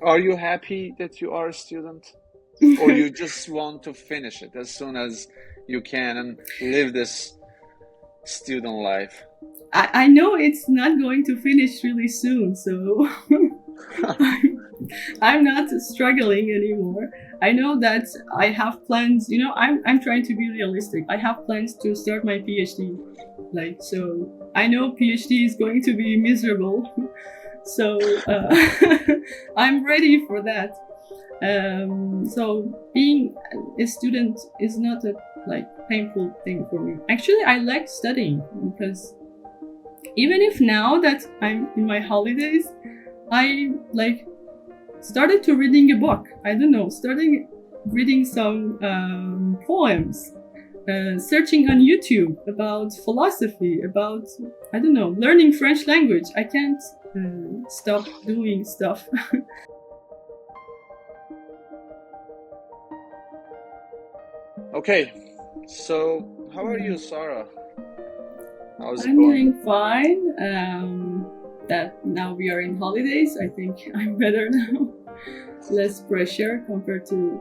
Are you happy that you are a student, or you just want to finish it as soon as you can and live this student life? I know it's not going to finish really soon, so I'm not struggling anymore. I know that I have plans. I'm trying to be realistic. I have plans to start my PhD. Like, so I know PhD is going to be miserable. So I'm ready for that. So being a student is not a like painful thing for me. Actually, I like studying because even if now that I'm in my holidays, I like started to reading a book. I don't know, starting reading some poems, searching on YouTube about philosophy, about I don't know, learning French language. I can't stop doing stuff. Okay, so how are you, Sarah? How's it I'm going? doing fine. That now we are in holidays, I think I'm better now. Less pressure compared to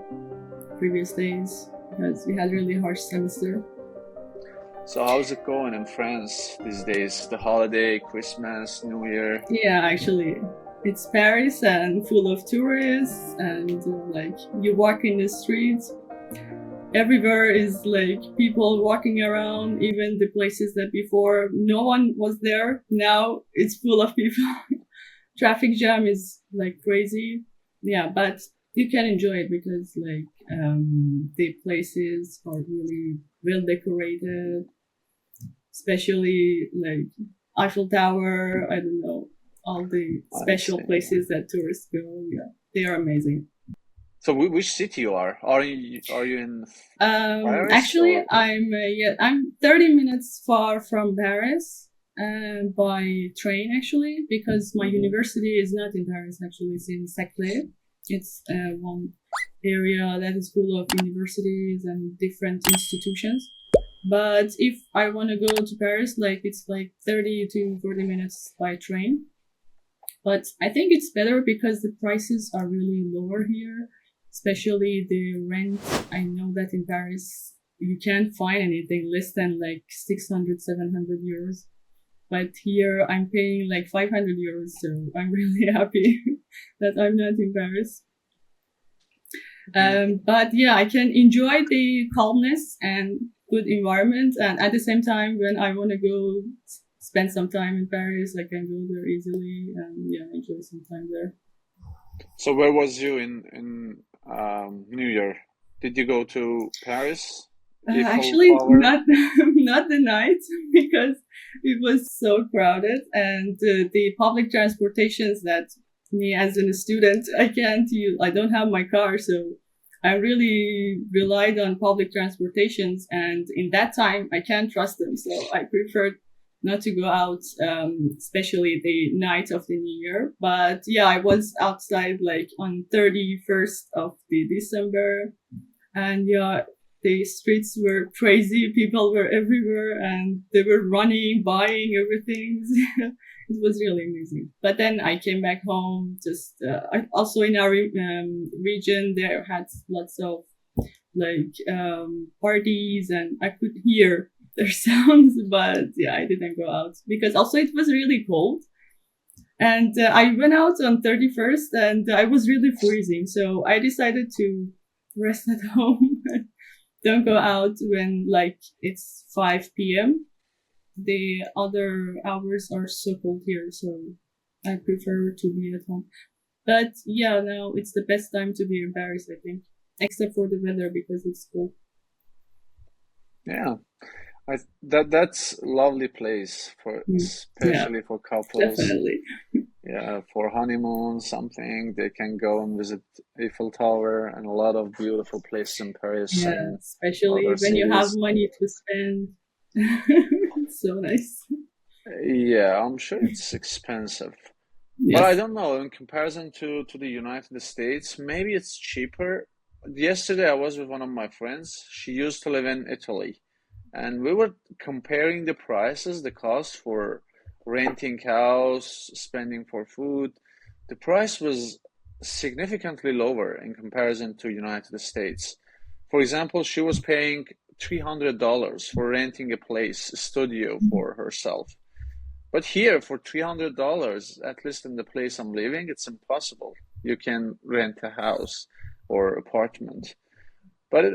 previous days because we had really harsh semester. So how's it going in France these days? The holiday, Christmas, New Year. Yeah, actually, it's Paris and full of tourists, and like you walk in the streets, everywhere is like people walking around, even the places that before no one was there, now it's full of people. Traffic jam is like crazy. Yeah, but you can enjoy it because like the places are really well decorated, especially like Eiffel Tower. I don't know, all the I special see. places that tourists go. Yeah, they are amazing. So which city you are? Are you in Paris Actually, or? I'm 30 minutes far from Paris, by train actually, because my Mhm. university is not in Paris. Actually, it's in Saclay. It's one area that is full of universities and different institutions. But if I want to go to Paris, like it's like 30 to 40 minutes by train. But I think it's better because the prices are really lower here, especially the rent. I know that in Paris, you can't find anything less than like 600, 700 euros. But here I'm paying like 500 euros. So I'm really happy that I'm not in Paris. Mhm. But yeah, I can enjoy the calmness and good environment. And at the same time, when I want to go spend some time in Paris, I can go there easily and yeah, enjoy some time there. So where was you in New Year? Did you go to Paris, Eiffel Actually, Tower? not not the night because it was so crowded, and the public transportations that me as a student I can't use. I don't have my car, so I really relied on public transportations, and in that time I can't trust them, so I preferred not to go out, especially the night of the New Year. But yeah, I was outside like on 31st of the December, and yeah, the streets were crazy, people were everywhere and they were running, buying everything. It was really amazing. But then I came back home. Just also in our region there had lots of like parties and I could hear their sounds, but yeah, I didn't go out because also it was really cold. And I went out on 31st and I was really freezing, so I decided to rest at home. Don't go out when like it's 5 p.m. The other hours are so cold here, so I prefer to be at home. But yeah, now it's the best time to be in Paris, I think, except for the weather because it's cold. Yeah, that's a lovely place for Mm. Yeah, especially for couples. definitely. Yeah, for honeymoon, something they can go and visit Eiffel Tower and a lot of beautiful places in Paris Yeah, and other especially when you have cities. money to spend. It's so nice. Yeah, I'm sure it's expensive. But I Yes. don't know, in comparison to the United States, maybe it's cheaper. Yesterday I was with one of my friends. She used to live in Italy, and we were comparing the prices, the cost for renting house, spending for food. The price was significantly lower in comparison to United States. For example, she was paying $300 for renting a place, a studio for herself. But here, for $300, at least in the place I'm living, it's impossible. You can rent a house or apartment. But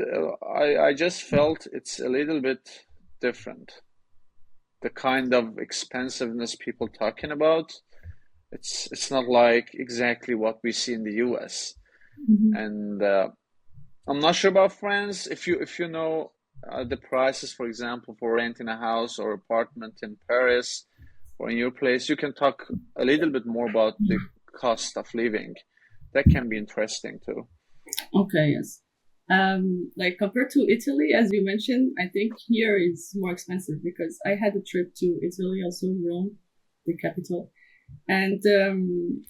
I just felt it's a little bit different. The kind of expensiveness people talking about, it's not like exactly what we see in the US. Mhm. And I'm not sure about France. If you know the prices, for example, for renting a house or apartment in Paris or in your place, you can talk a little bit more about the cost of living. That can be interesting too. Okay, yes. Like compared to Italy, as you mentioned, I think here is more expensive because I had a trip to Italy, also Rome, the capital, and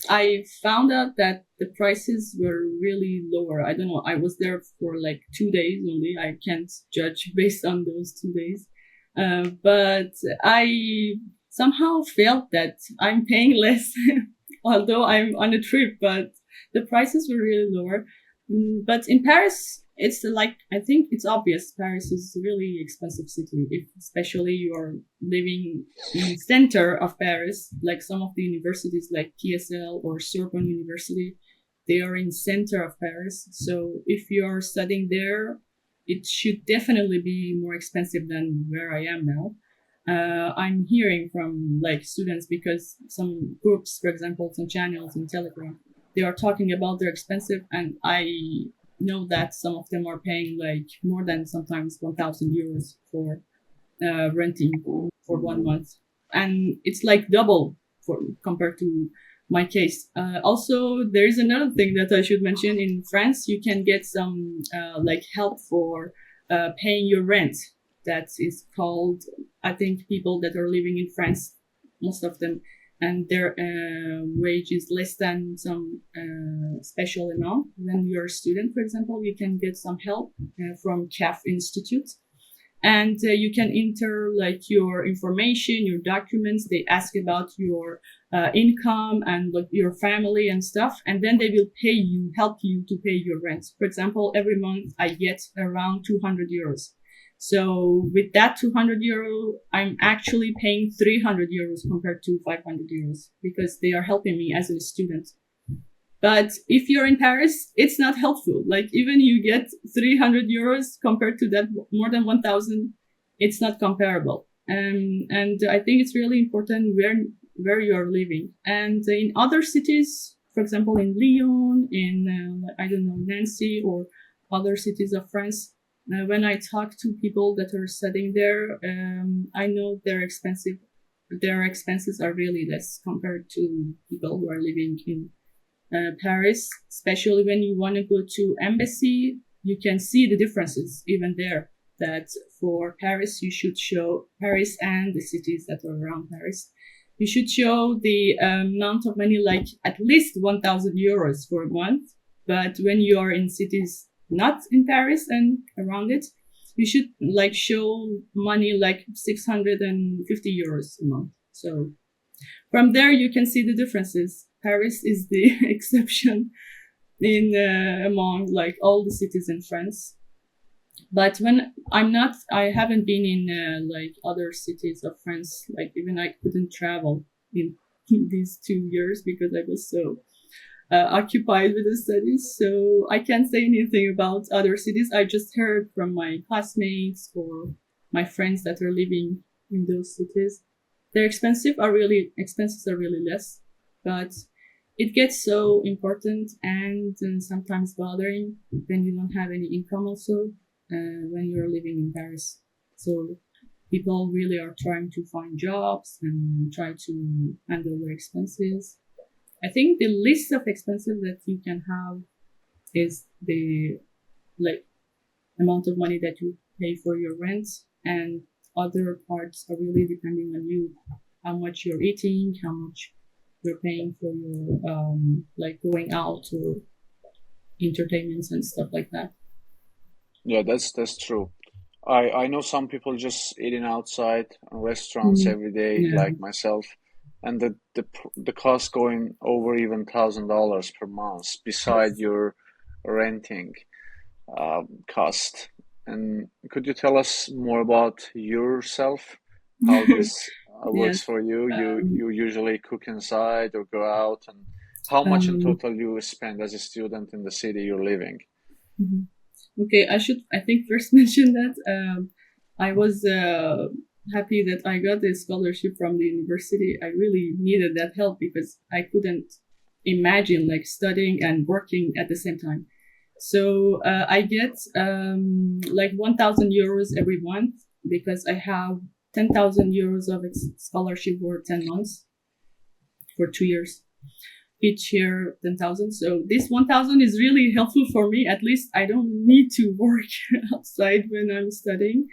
I found out that the prices were really lower. I don't know. I was there for like 2 days only. I can't judge based on those 2 days, but I somehow felt that I'm paying less, although I'm on a trip. But the prices were really lower. But in Paris, it's like I think it's obvious. Paris is a really expensive city, if especially you are living in center of Paris, like some of the universities like TSL or Sorbonne University, they are in center of Paris. So if you are studying there, it should definitely be more expensive than where I am now. I'm hearing from like students because some groups, for example, some channels in Telegram, they are talking about their expensive, and I know that some of them are paying like more than sometimes 1,000 euros for renting for 1 month, and it's like double for compared to my case. Also, there is another thing that I should mention. In France, you can get some like help for paying your rent. That is called, I think, people that are living in France, most of them, and their wage is less than some special amount. When you're a student, for example, you can get some help from CAF Institute, and you can enter like your information, your documents. They ask about your income and like your family and stuff, and then they will pay you, help you to pay your rent. For example, every month I get around 200 euros. So with that 200 euro, I'm actually paying 300 euros compared to 500 euros because they are helping me as a student. But if you're in Paris, it's not helpful. Like even you get 300 euros compared to that more than 1,000, it's not comparable. And I think it's really important where you are living. And in other cities, for example, in Lyon, in I don't know, Nancy, or other cities of France, when I talk to people that are studying there, I know they're expensive. Their expenses are really less compared to people who are living in Paris, especially when you want to go to embassy, you can see the differences even there. That for Paris, you should show Paris and the cities that are around Paris. You should show the amount of money, like at least 1,000 euros for a month. But when you are in cities not in Paris and around it, you should like show money like 650 euros a month. So from there, you can see the differences. Paris is the exception in among like all the cities in France. But when I haven't been in like other cities of France. Like even I couldn't travel in these 2 years because I was so occupied with the studies. So I can't say anything about other cities. I just heard from my classmates or my friends that are living in those cities. Their expenses are really less, but it gets so important and sometimes bothering when you don't have any income also when you're living in Paris. So people really are trying to find jobs and try to handle their expenses. I think the list of expenses that you can have is the like amount of money that you pay for your rent, and other parts are really depending on you, how much you're eating, how much you're paying for your like going out or entertainments and stuff like that. Yeah, that's true. I know some people just eating outside in restaurants Mm. every day, Yeah. like myself. and the cost going over even $1,000 per month beside Yes. your renting cost. And could you tell us more about yourself? How this works Yes. for you? Um, You usually cook inside or go out, and how much in um, total you spend as a student in the city you're living? mhm. Okay, I think, first mention that I was happy that I got this scholarship from the university. I really needed that help because I couldn't imagine like studying and working at the same time. So I get like 1,000 euros every month because I have 10,000 euros of scholarship for 10 months for 2 years. Each year 10,000. So this 1,000 is really helpful for me. At least I don't need to work outside when I'm studying.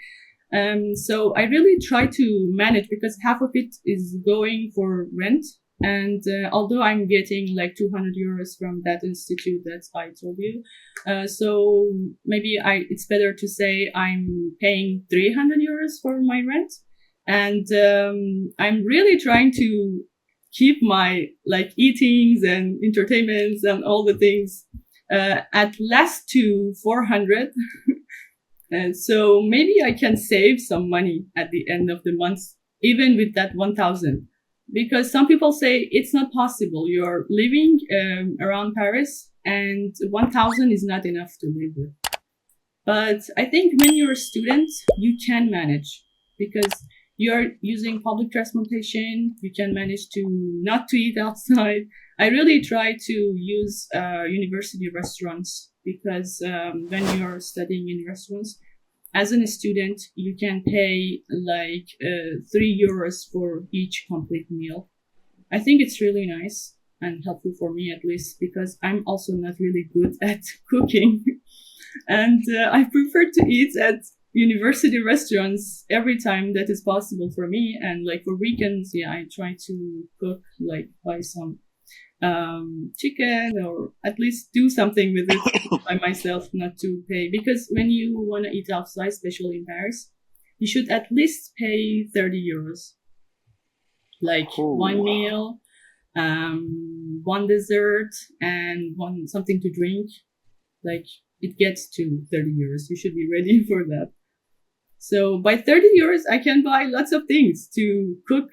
So I really try to manage because half of it is going for rent. And although I'm getting like 200 euros from that institute that I told you, so maybe it's better to say I'm paying 300 euros for my rent. And I'm really trying to keep my like eatings and entertainments and all the things at less to 400. And so maybe I can save some money at the end of the month, even with that 1,000. Because some people say it's not possible. You're living around Paris and 1,000 is not enough to live with. But I think when you're a student, you can manage because you're using public transportation. You can manage to not to eat outside. I really try to use university restaurants because when you're studying in restaurants, as a student, you can pay like 3 euros for each complete meal. I think it's really nice and helpful for me at least because I'm also not really good at cooking. And I prefer to eat at university restaurants every time that is possible for me. And like for weekends, yeah, I try to cook, like buy some chicken or at least do something with it by myself, not to pay. Because when you want to eat outside, especially in Paris, you should at least pay 30 euros, like one Oh, meal, one dessert, and one something to drink. Like it gets to 30 euros. You should be ready for that. So by 30 euros, I can buy lots of things to cook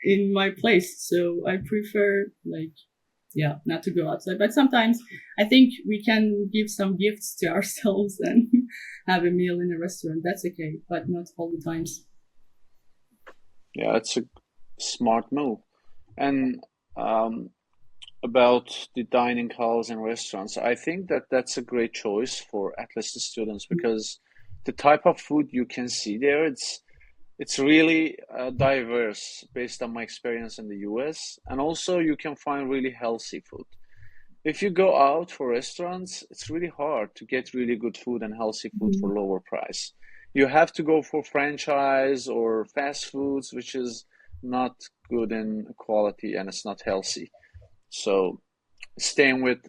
in my place. So I prefer like, yeah, not to go outside. But sometimes I think we can give some gifts to ourselves and have a meal in a restaurant. That's okay, but not all the times. yeah, it's a smart move. And um, about the dining halls and restaurants, I think that that's a great choice for at least the students because the type of food you can see there, it's really diverse based on my experience in the US, and also you can find really healthy food. If you go out for restaurants, it's really hard to get really good food and healthy food Mhm. for lower price. You have to go for franchise or fast foods, which is not good in quality and it's not healthy. So staying with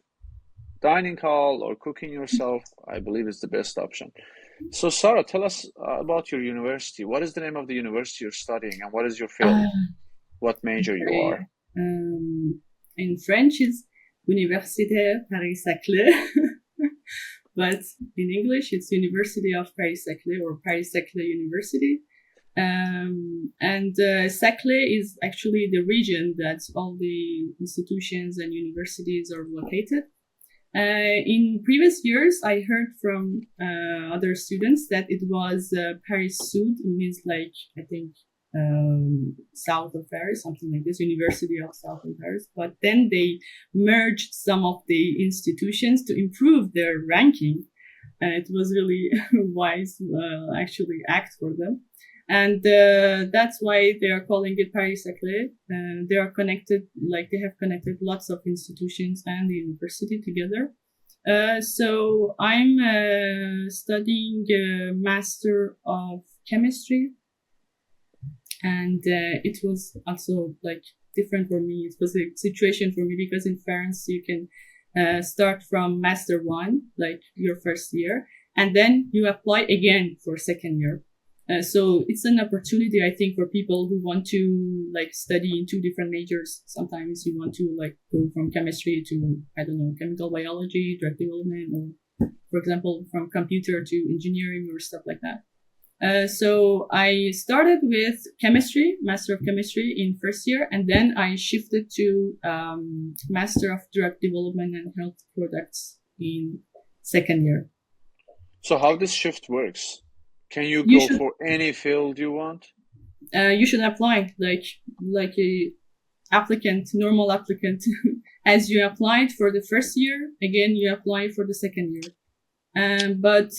dining hall or cooking yourself, I believe is the best option. So Sarah, tell us about your university. What is the name of the university you're studying and what is your field? Ah, What major you okay. are? In French, it's Université Paris-Saclay, but in English, it's University of Paris-Saclay or Paris-Saclay University. And Saclay is actually the region that all the institutions and universities are located. In previous years, I heard from other students that it was Paris Sud. It means like I think south of Paris, something like this, University of South of Paris. But then they merged some of the institutions to improve their ranking. It was really wise, actually, act for them. And that's why they are calling it Paris Saclay. They are connected, like they have connected lots of institutions and the university together. So I'm studying Master of Chemistry, and it was also like different for me. It was a situation for me because in France you can start from Master 1, like your first year, and then you apply again for second year. So it's an opportunity, I think, for people who want to like study in two different majors. Sometimes you want to like go from chemistry to, I don't know, chemical biology, drug development, or for example, from computer to engineering or stuff like that. So I started with chemistry, Master of Chemistry in first year, and then I shifted to Master of Drug Development and Health Products in second year. So how this shift works? Can you You go should for any field you want? you should apply like a applicant, normal applicant, as you applied for the first year. Again, you apply for the second year. But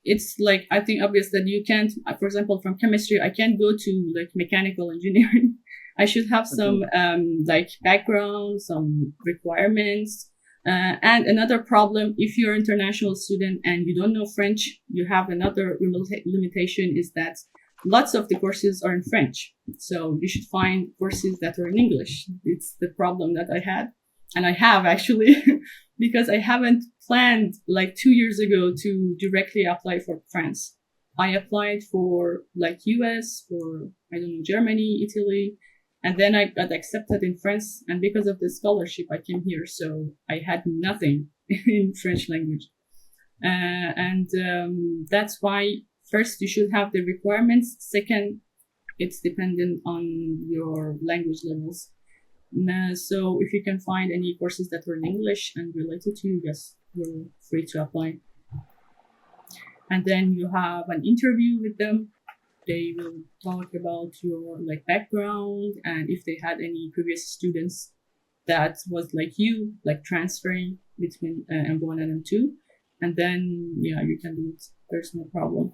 it's like I think obvious that you can't. For example, from chemistry, I can't go to like mechanical engineering. I should have some Mhm. like background, some requirements. And another problem, if you're an international student and you don't know French, you have another limitation is that lots of the courses are in French. So you should find courses that are in English. It's the problem that I had. And I have actually, because I haven't planned like 2 years ago to directly apply for France. I applied for like US, for, I don't know, Germany, Italy, and then I got accepted in France. And because of the scholarship, I came here. So I had nothing in French language. And that's why first you should have the requirements. Second, it's dependent on your language levels. So if you can find any courses that are in English and related to you, yes, you're free to apply. And then you have an interview with them. They will talk about your like background and if they had any previous students that was like you, like transferring between M1 and M2. And then, yeah, you can do it. There's no problem.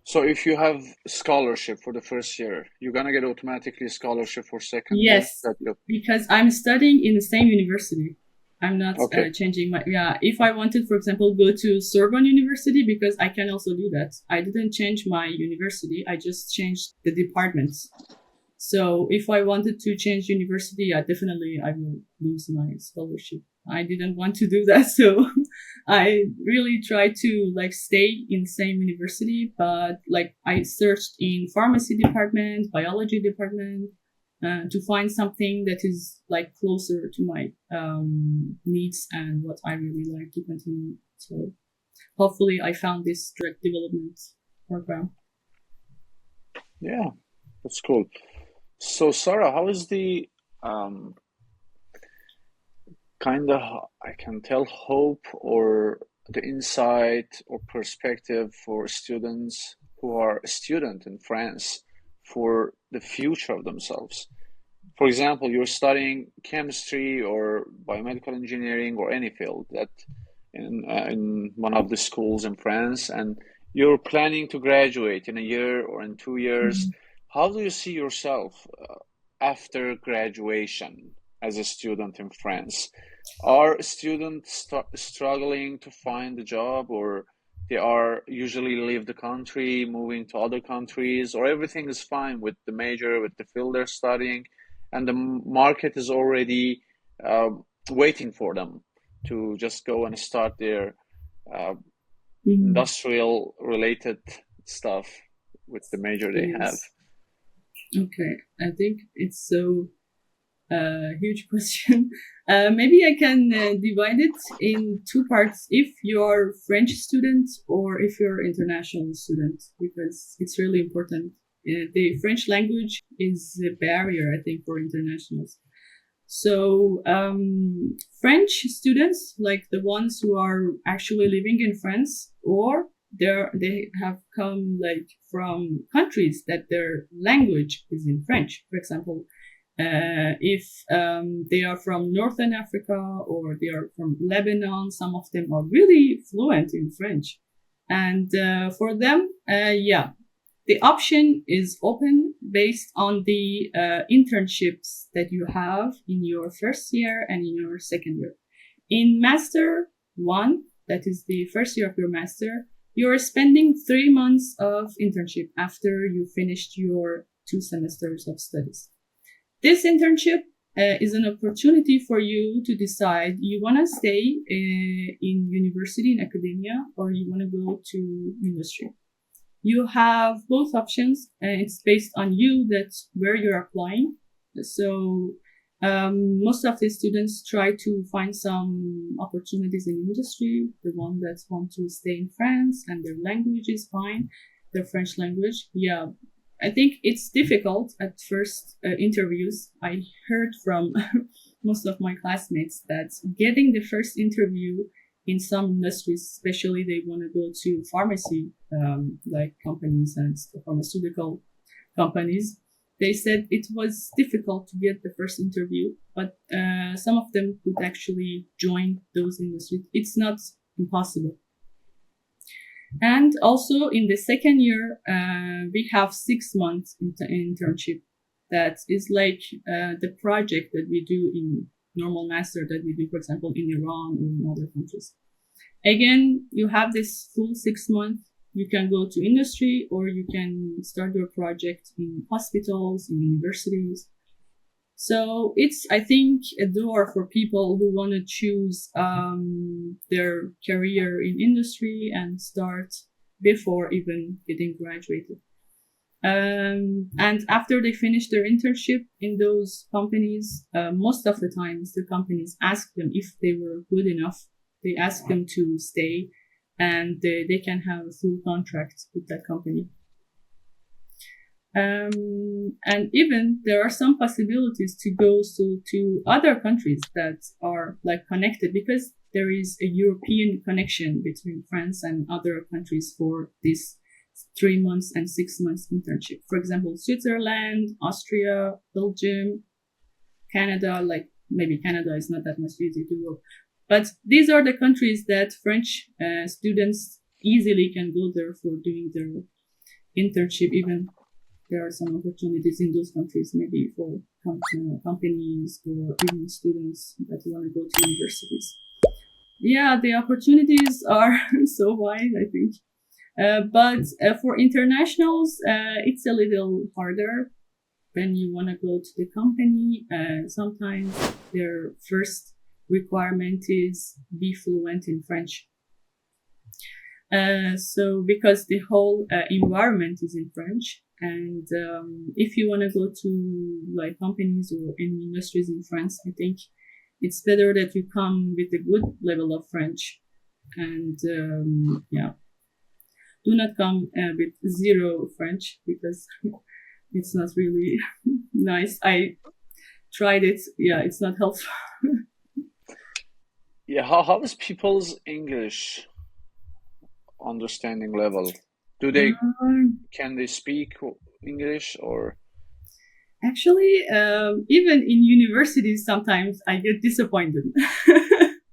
So if you have scholarship for the first year, you're gonna get automatically a scholarship for second year. Yes, That you because I'm studying in the same university. I'm not okay. changing my, yeah. If I wanted, for example, go to Sorbonne University, because I can also do that. I didn't change my university. I just changed the departments. So if I wanted to change university, yeah, definitely I will lose my scholarship. I didn't want to do that. So I really tried to like stay in the same university, but like I searched in pharmacy department, biology department, to find something that is like closer to my needs and what I really like to continue. So hopefully I found this direct development program. Yeah, that's cool. So Sarah, how is the um kind of, I can tell, hope or the insight or perspective for students who are a student in France for the future of themselves? For example, you're studying chemistry or biomedical engineering or any field that in one of the schools in France, and you're planning to graduate in a year or in 2 years. Mhm. How do you see yourself after graduation as a student in France? Are students struggling to find a job, or they are usually leave the country, moving to other countries, or everything is fine with the major, with the field they're studying, and the market is already waiting for them to just go and start their uh, Mhm. industrial related stuff with the major they have? Yes. Okay. I think it's so huge question. Maybe I can divide it in two parts if you're French student or if you're international student, because it's really important. The French language is a barrier, I think, for internationals. So French students, like the ones who are actually living in France, or they have come like from countries that their language is in French. For example, if they are from Northern Africa or they are from Lebanon, some of them are really fluent in French. And for them, yeah, the option is open based on the internships that you have in your first year and in your second year. In Master 1, that is the first year of your master, you're spending 3 months of internship after you finished your 2 semesters of studies. This internship is an opportunity for you to decide you want to stay in university in academia or you want to go to industry. You have both options, and it's based on you that where you're applying. So most of the students try to find some opportunities in industry. The one that want to stay in France and their language is fine, their French language. Yeah, I think it's difficult at first interviews. I heard from most of my classmates that getting the first interview in some industries, especially they want to go to pharmacy, like companies and pharmaceutical companies, they said it was difficult to get the first interview, but some of them could actually join those industries. It's not impossible. And also in the second year, we have 6 months internship. That is like the project that we do in normal master that we do, for example, in Iran or in other countries. Again, you have this full 6 months. You can go to industry or you can start your project in hospitals, in universities. So it's, I think, a door for people who want to choose their career in industry and start before even getting graduated. And after they finish their internship in those companies, most of the times the companies ask them if they were good enough. They ask them to stay, and they can have a full contract with that company. And even there are some possibilities to go to other countries that are like connected, because there is a European connection between France and other countries for this 3 months and 6 months internship. For example, Switzerland, Austria, Belgium, Canada. Like maybe Canada is not that much easy to go, but these are the countries that French students easily can go there for doing their internship. Even there are some opportunities in those countries, maybe for companies or even students that want to go to universities. Yeah, the opportunities are so wide, I think. But for internationals, it's a little harder when you want to go to the company. Sometimes their first requirement is be fluent in French. So because the whole environment is in French, and if you want to go to like companies or any industries in France, I think it's better that you come with a good level of French, and yeah, do not come with zero French, because it's not really nice. I tried it. Yeah, it's not helpful. Yeah, how is people's English understanding level? Do they Um, can they speak English or Actually, even in universities, sometimes I get disappointed.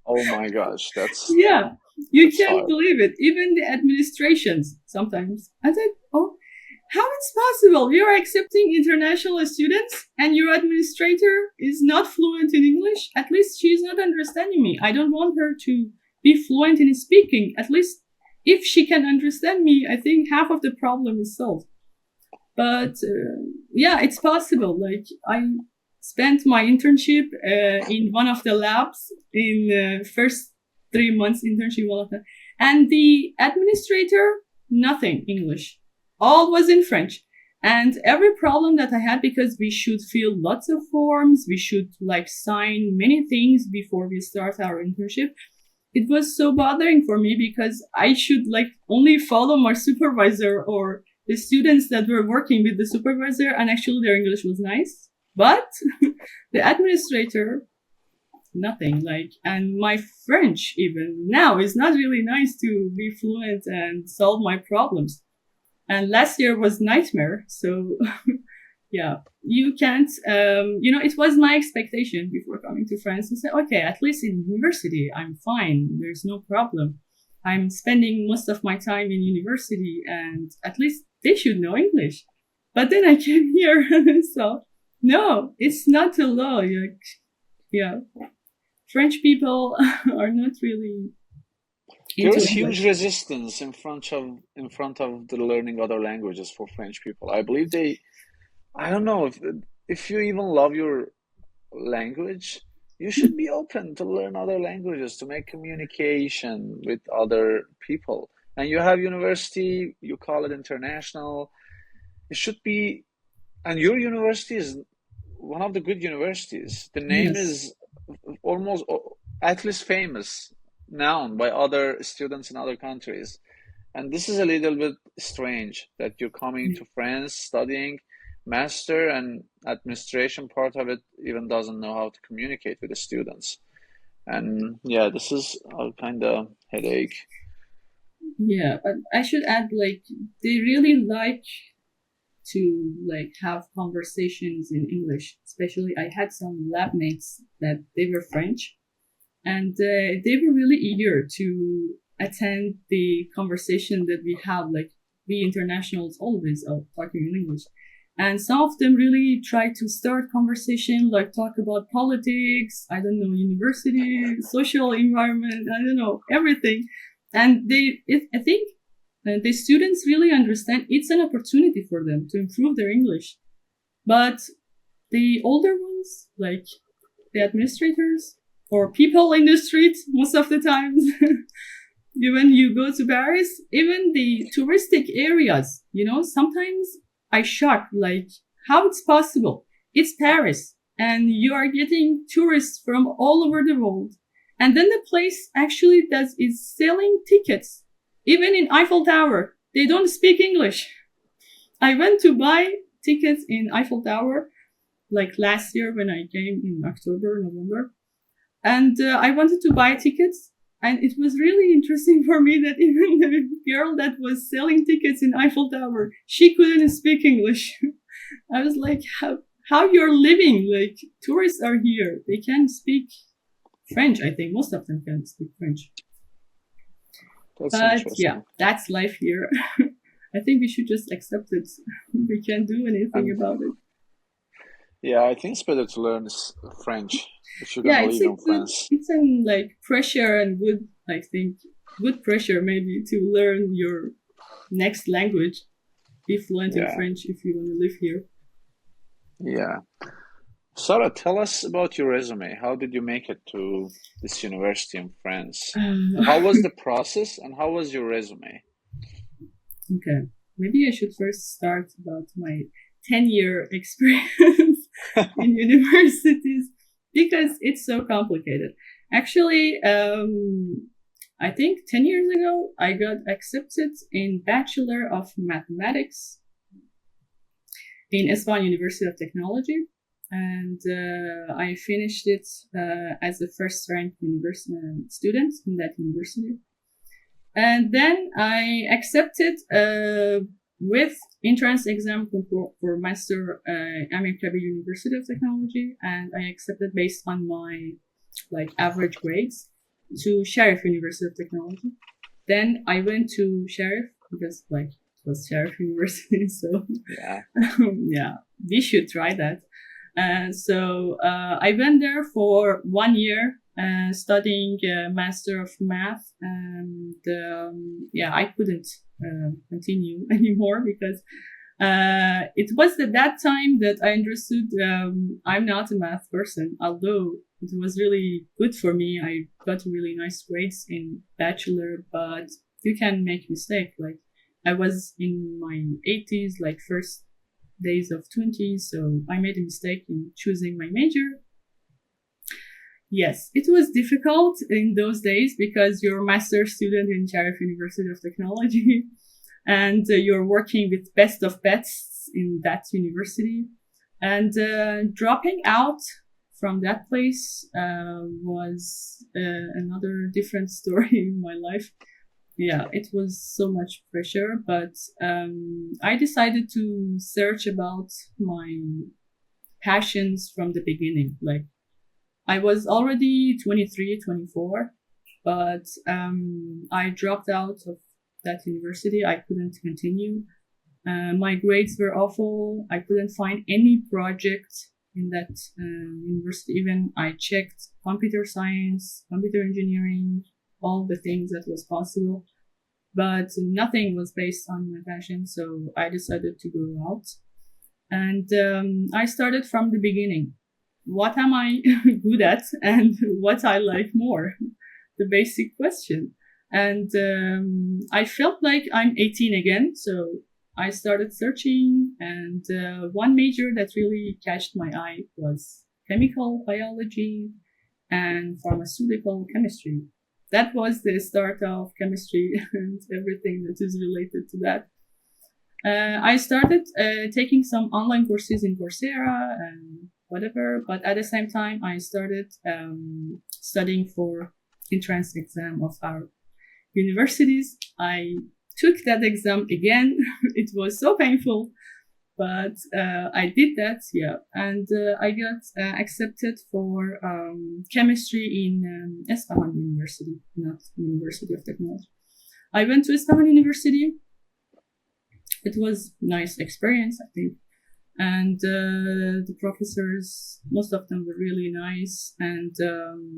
oh my gosh, Yeah, you that's can't hard. believe it. Even the administrations sometimes. I said, oh, how it's possible? You're accepting international students and your administrator is not fluent in English? At least she's not understanding me. I don't want her to be fluent in speaking. At least if she can understand me, I think half of the problem is solved. But yeah, it's possible. Like I spent my internship in one of the labs in the first 3 months internship, all of that, and the administrator, nothing English, all was in French. And every problem that I had, because we should fill lots of forms, we should like sign many things before we start our internship. It was so bothering for me because I should like only follow my supervisor or the students that were working with the supervisor, and actually their English was nice. But the administrator, nothing like, and my French even now is not really nice to be fluent and solve my problems. And last year was nightmare. So yeah, you can't, it was my expectation before coming to France to say, okay, at least in university, I'm fine. There's no problem. I'm spending most of my time in university and at least they should know English. But then I came here and saw, no, it's not a law. Like, yeah, French people are not really There into is huge English. resistance in front of the learning other languages for French people. I believe they I don't know if you even love your language, you should be open to learn other languages to make communication with other people. And you have university, you call it international. It should be, and your university is one of the good universities. The name Yes. is almost at least famous, known by other students in other countries. And this is a little bit strange that you're coming to France studying master and administration part of it even doesn't know how to communicate with the students. And yeah, this is a kind of headache. Yeah, but I should add, like, they really like to like have conversations in English. Especially, I had some lab mates that they were French, and they were really eager to attend the conversation that we have. Like, we internationals always are talking in English, and some of them really try to start conversation, like talk about politics. I don't know, university, social environment. I don't know everything, and I think the students really understand it's an opportunity for them to improve their English. But the older ones, like the administrators or people in the street, most of the times, when you go to Paris, even the touristic areas, sometimes I shock, like, how it's possible. It's Paris, and you are getting tourists from all over the world. And then the place actually does is selling tickets. Even in Eiffel Tower, they don't speak English. I went to buy tickets in Eiffel Tower like last year when I came in October, November, and I wanted to buy tickets. And it was really interesting for me that even the girl that was selling tickets in Eiffel Tower, she couldn't speak English. I was like, how you're living? Like, tourists are here. They can speak French. I think most of them can speak French. That's But yeah, interesting. that's life here. I think we should just accept it. We can't do anything And about it. yeah, I think it's better to learn French if you're Yeah, gonna live in France. it's an like pressure and good, I think, good pressure maybe to learn your next language, be fluent in Yeah, French if you want to live here. yeah. Sarah, tell us about your resume. How did you make it to this university in France? Um, How was the process and how was your resume? okay, maybe I should first start about my 10-year experience in universities because it's so complicated. Actually, I think 10 years ago, I got accepted in Bachelor of Mathematics in Espan University of Technology. And I finished it as the first ranked student in that university. And then I accepted with entrance exam for Master American University of Technology, and I accepted based on my like average grades to Sheriff University of Technology. Then I went to Sheriff because like it was Sheriff University, so Yeah, yeah, we should try that. So I went there for 1 year studying Master of Math, and yeah, I couldn't continue anymore because it was at that time that I understood I'm not a math person, although it was really good for me. I got really nice grades in bachelor, but you can make mistake. Like I was in my 80s, like first days of 20s, so I made a mistake in choosing my major. Yes, it was difficult in those days because you're a master student in Sharif University of Technology and you're working with best of bets in that university. And dropping out from that place was another different story in my life. Yeah, it was so much pressure, but I decided to search about my passions from the beginning. Like I was already 23, 24, but I dropped out of that university. I couldn't continue. My grades were awful. I couldn't find any project in that university. Even I checked computer science, computer engineering, all the things that was possible, but nothing was based on my passion. So I decided to go out, and I started from the beginning. What am I good at, and what I like more? The basic question. And I felt like I'm 18 again. So I started searching, and one major that really catched my eye was chemical biology and pharmaceutical chemistry. That was the start of chemistry and everything that is related to that. I started taking some online courses in Coursera and whatever, but at the same time, I started studying for entrance exam of our universities. I took that exam again. It was so painful, but I did that, yeah, and I got accepted for chemistry in Isfahan University, not University of Technology. I went to Isfahan University. It was a nice experience, I think, and the professors, most of them were really nice, and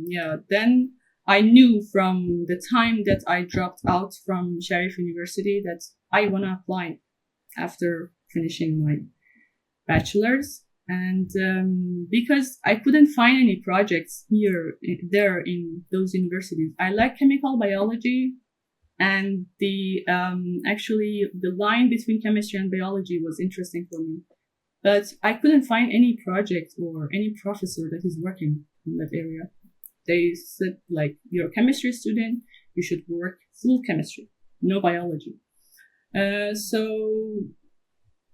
yeah, then I knew from the time that I dropped out from Sharif University that I want to apply after finishing my bachelor's. And because I couldn't find any projects there in those universities, I like chemical biology, and the actually the line between chemistry and biology was interesting for me. But I couldn't find any project or any professor that is working in that area. They said, like, you're a chemistry student, you should work full chemistry, no biology. So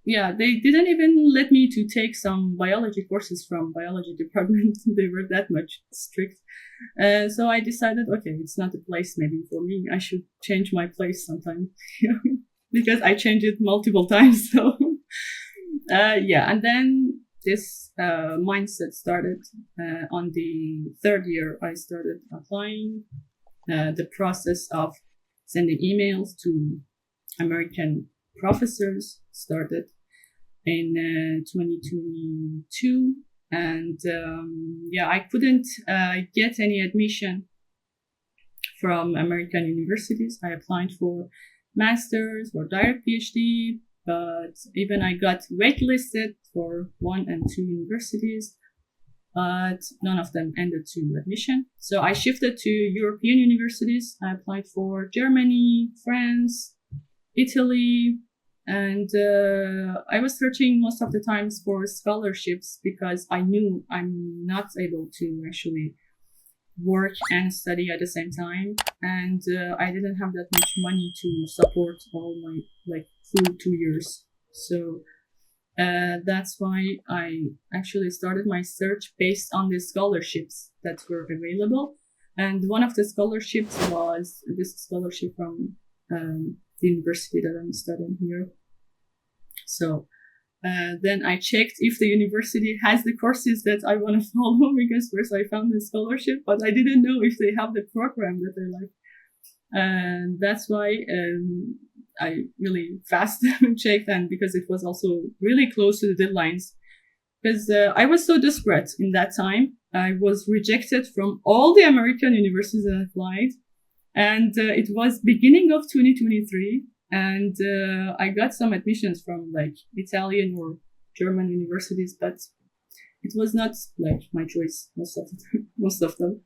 yeah, they didn't even let me to take some biology courses from biology department. They were that much strict. So I decided, okay, it's not the place maybe for me. I should change my place sometime. Because I changed it multiple times. So yeah, and then this mindset started on the third year. I started applying. The process of sending emails to American professors started in 2022, and yeah, I couldn't get any admission from American universities. I applied for masters or direct PhD, but even I got waitlisted for 1 and 2 universities, but none of them ended to admission. So I shifted to European universities. I applied for Germany, France, Italy, and I was searching most of the times for scholarships because I knew I'm not able to actually work and study at the same time, and I didn't have that much money to support all my like full 2 years. So that's why I actually started my search based on the scholarships that were available. And one of the scholarships was this scholarship from the university that I'm studying here. So then I checked if the university has the courses that I want to follow, because first I found the scholarship, but I didn't know if they have the program that I like. And that's why I really fast checked, and because it was also really close to the deadlines. Because I was so desperate in that time. I was rejected from all the American universities that I applied. And it was beginning of 2023. And I got some admissions from like Italian or German universities, but it was not like my choice most of them.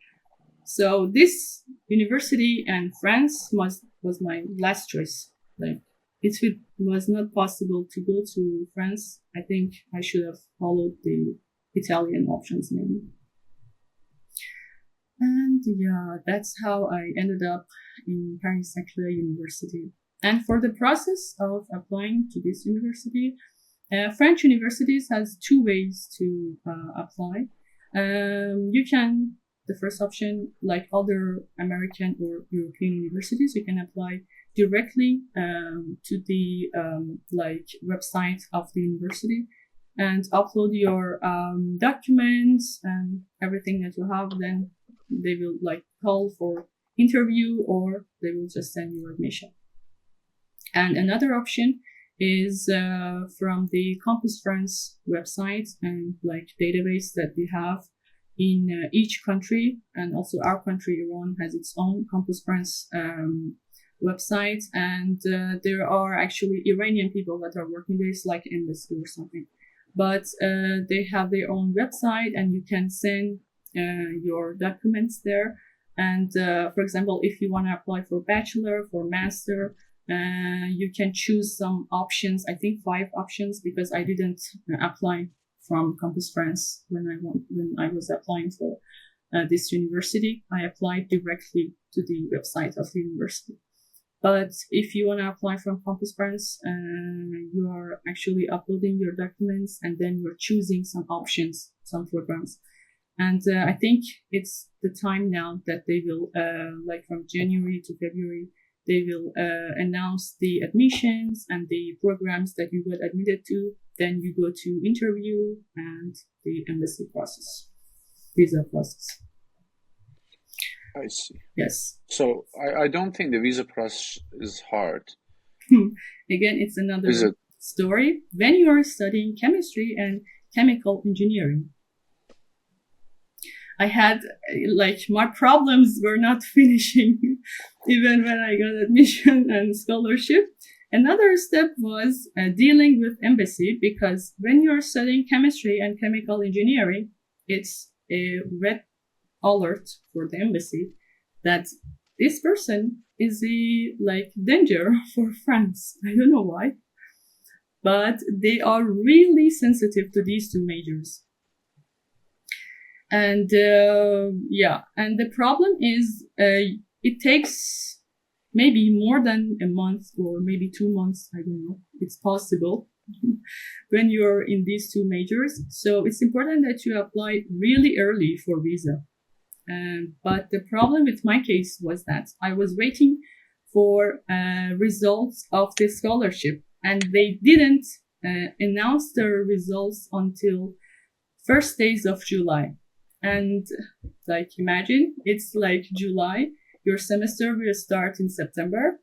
So this university and France was my last choice. Like, if it was not possible to go to France, I think I should have followed the Italian options maybe. And yeah, that's how I ended up in Paris-Saclay University. And for the process of applying to this university, French universities has 2 ways to apply. You can, the first option, like other American or European universities, you can apply directly to the like website of the university and upload your documents and everything that you have. Then they will like call for interview, or they will just send you admission. And another option is from the Campus France website and like database that we have in each country. And also our country, Iran, has its own Campus France website. And there are actually Iranian people that are working there. It's like embassy or something. But they have their own website, and you can send your documents there. And for example, if you want to apply for bachelor, for master, you can choose some options. I think 5 options, because I didn't apply from Campus France when I was applying for this university. I applied directly to the website of the university. But if you want to apply from Campus France, you are actually uploading your documents and then you're choosing some options, some programs. And I think it's the time now that they will, like from January to February, they will announce the admissions and the programs that you got admitted to. Then you go to interview and the embassy process, visa process. I see. Yes. So I don't think the visa process is hard. Again, it's Is another it? story. When you are studying chemistry and chemical engineering, I had like my problems were not finishing even when I got admission and scholarship. Another step was dealing with embassy, because when you're studying chemistry and chemical engineering, it's a red alert for the embassy that this person is a like danger for France. I don't know why, but they are really sensitive to these 2 majors. And yeah, and the problem is it takes maybe more than a month or maybe 2 months. I don't know. It's possible when you're in these 2 majors. So it's important that you apply really early for visa. But the problem with my case was that I was waiting for results of the scholarship, and they didn't announce the results until first days of July. And like imagine it's like July, your semester will start in September,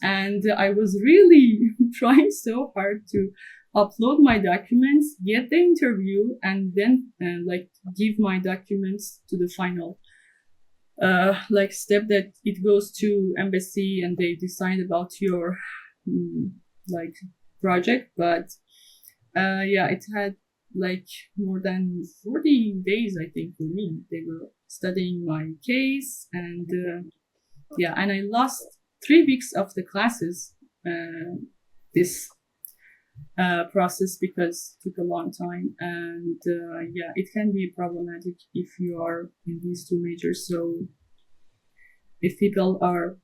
and I was really trying so hard to upload my documents, get the interview, and then like give my documents to the final like step that it goes to embassy and they decide about your like project. But yeah, it had like more than 40 days, I think, for me. They were studying my case, and yeah, and I lost 3 weeks of the classes this process, because it took a long time. And yeah, it can be problematic if you are in these 2 majors. So if people are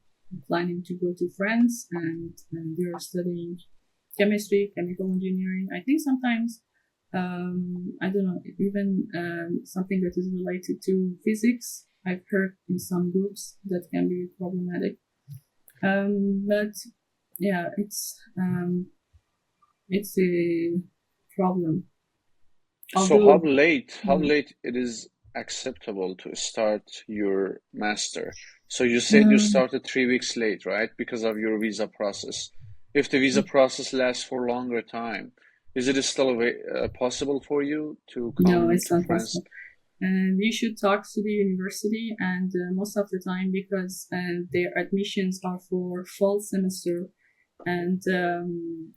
planning to go to France and they're studying chemistry, chemical engineering, I think sometimes I don't know, even something that is related to physics, I've heard in some groups that can be problematic. But yeah, it's a problem. So how Although, late, how late it is acceptable to start your master? So you said you um, started 3 weeks late, right? Because of your visa process. If the visa process lasts for longer time, is it still possible for you to no, come it's to not France? possible. And you should talk to the university, and most of the time, because their admissions are for fall semester, and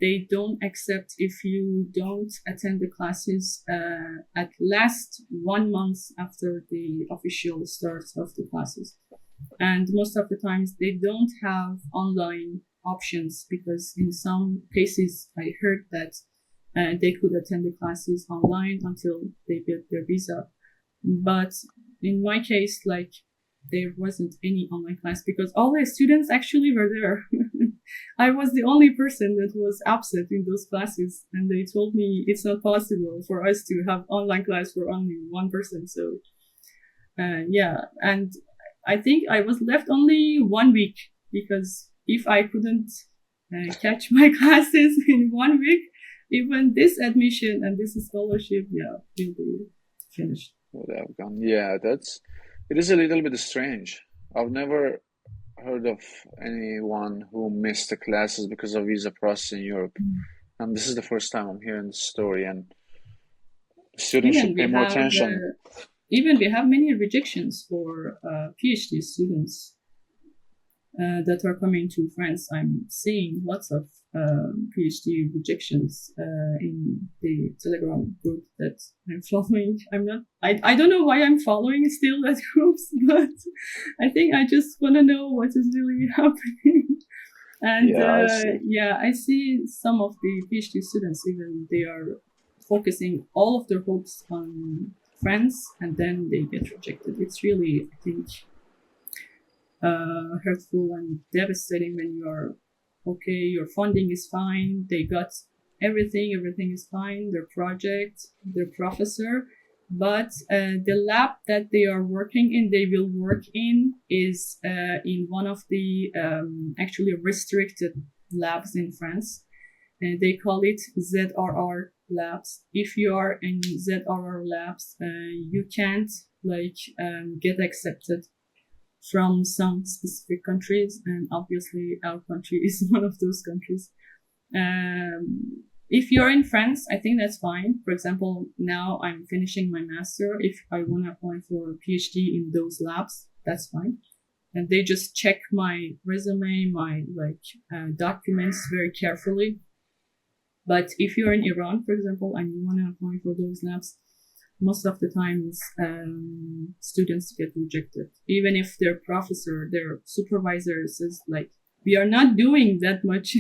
they don't accept if you don't attend the classes at last 1 month after the official start of the classes. And most of the times they don't have online options, because in some cases I heard that they could attend the classes online until they get their visa. But in my case, like, there wasn't any online class because all the students actually were there. I was the only person that was absent in those classes, and they told me it's not possible for us to have online class for only one person. So yeah, and I think I was left only 1 week, because if I couldn't catch my classes in 1 week, even this admission and this scholarship, yeah, will be finished. Would have gone. Yeah, it is a little bit strange. I've never heard of anyone who missed the classes because of visa process in Europe. And this is the first time I'm hearing this story, and students Even should pay we more have attention. even we have many rejections for PhD students. that are coming to France. I'm seeing lots of PhD rejections in the Telegram group that I'm following. I don't know why I'm following still that groups, but I think I just want to know what is really happening. And Yeah, I see. yeah, I see some of the PhD students, even they are focusing all of their hopes on France and then they get rejected. It's really, I think, hurtful and devastating when you are okay, your funding is fine, they got everything is fine, their project, their professor, but the lab that they are working in, they will work in, is in one of the actually restricted labs in France. And they call it ZRR labs. If you are in ZRR labs, you can't get accepted from some specific countries, and obviously our country is one of those countries. If you're in France, I think that's fine. For example, now I'm finishing my master. If I want to apply for a PhD in those labs, that's fine. And they just check my resume, my documents very carefully. But if you're in Iran, for example, and you want to apply for those labs, most of the times students get rejected, even if their professor, their supervisor says like, we are not doing that much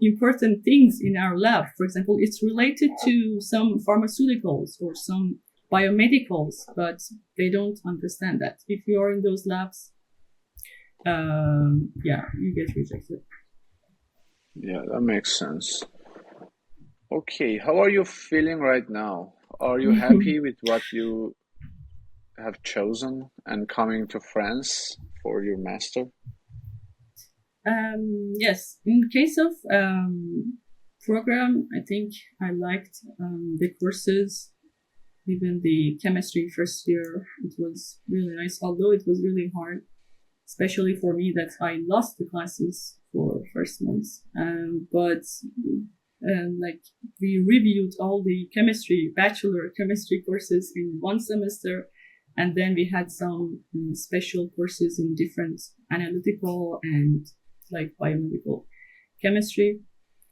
important things in our lab. For example, it's related to some pharmaceuticals or some biomedicals, but they don't understand that. If you are in those labs, yeah, you get rejected. Yeah, that makes sense. Okay, how are you feeling right now? Are you happy with what you have chosen and coming to France for your master? Yes, in case of program, I think I liked the courses, even the chemistry first year. It was really nice, although it was really hard, especially for me that I lost the classes for first months. But like we reviewed all the chemistry, bachelor chemistry courses in one semester, and then we had some special courses in different analytical and like biomedical chemistry.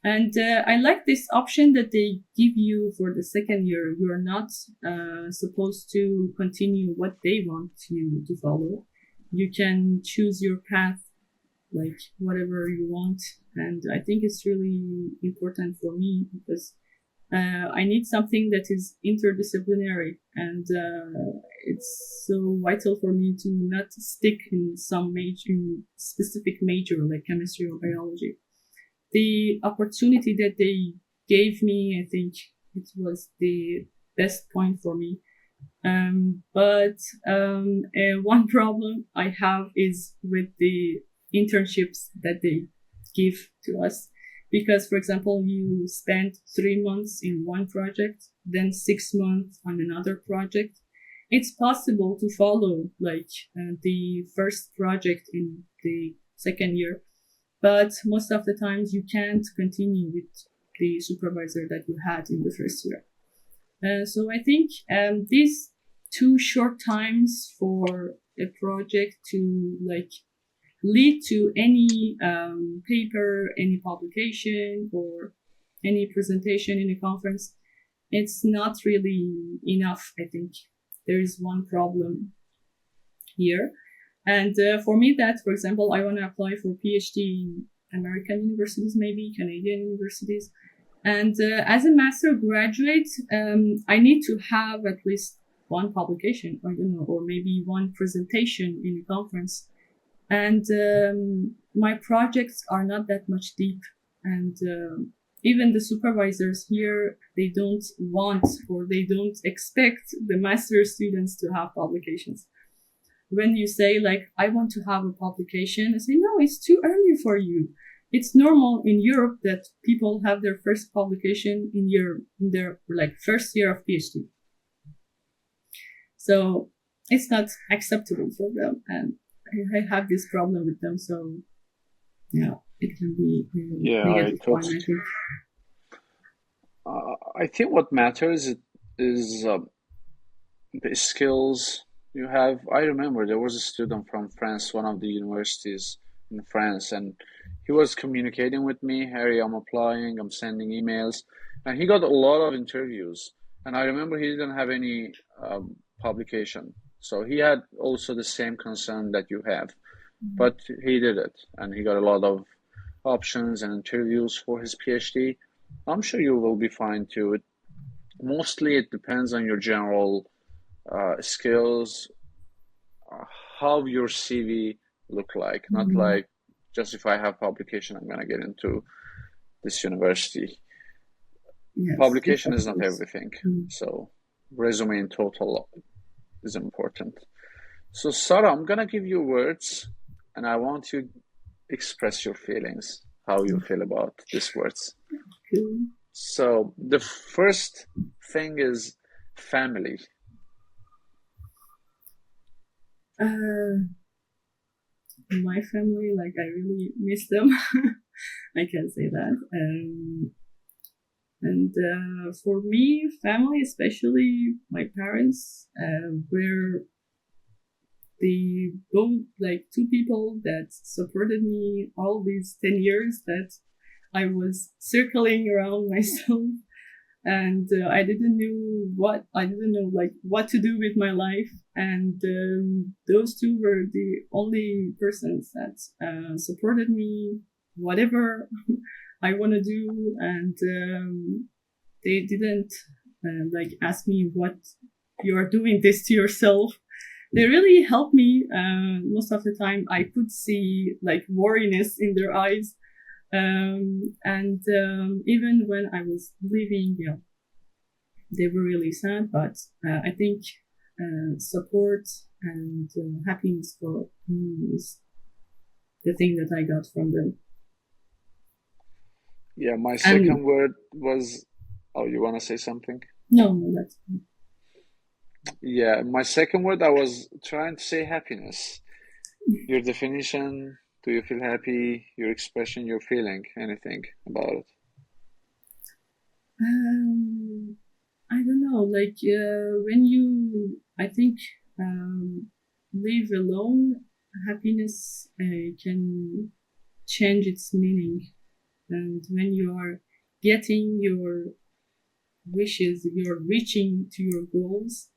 And I like this option that they give you for the second year. You are not supposed to continue what they want you to follow. You can choose your path, like whatever you want. And I think it's really important for me because I need something that is interdisciplinary, and it's so vital for me to not stick in some specific major like chemistry or biology. The opportunity that they gave me, I think it was the best point for me. But one problem I have is with the internships that they give to us. Because, for example, you spend 3 months in one project, then 6 months on another project. It's possible to follow the first project in the second year, but most of the times you can't continue with the supervisor that you had in the first year. So I think these two short times for a project to lead to any paper, any publication, or any presentation in a conference, it's not really enough. I think there is one problem here. And for me, that, for example, I want to apply for PhD in American universities, maybe Canadian universities. And as a master graduate, I need to have at least one publication, I don't know, or maybe one presentation in a conference. And my projects are not that much deep. And even the supervisors here, they don't want or they don't expect the master students to have publications. When you say I want to have a publication, I say, no, it's too early for you. It's normal in Europe that people have their first publication in their first year of PhD. So it's not acceptable for them, and I have this problem with them. So yeah, it can be a Yeah, negative point, I think. I think what matters is the skills you have. I remember there was a student from France, one of the universities, in France, and he was communicating with me, Harry, I'm applying, I'm sending emails, and he got a lot of interviews. And I remember he didn't have any publication, so he had also the same concern that you have, but he did it, and he got a lot of options and interviews for his PhD. I'm sure you will be fine too. Mostly it depends on your general skills, how your CV look like, not Mm. like just if I have publication, I'm gonna get into this university. Yes, yes, Publication of is not course. everything, Mm. so resume in total is important. So Sarah, I'm gonna give you words, and I want you to express your feelings, how you feel about these words. Cool. So the first thing is family. Uh, my family, like I really miss them. I can say that. And for me, family, especially my parents, were the both like two people that supported me all these 10 years that I was circling around myself, and I didn't know like what to do with my life, and those two were the only persons that supported me whatever I want to do, and they didn't like ask me what you are doing this to yourself. They really helped me. Most of the time I could see like worriness in their eyes, and even when I was leaving, yeah, they were really sad. But I think support and happiness for me is the thing that I got from them. Yeah, my And second word was, oh, you want to say something? no, no, that's Yeah, my second word, I was trying to say happiness. Your definition, do you feel happy? Your expression, your feeling, anything about it? um, I don't know. Like when you, I think, live alone, happiness can change its meaning. And when you are getting your wishes, you're reaching to your goals.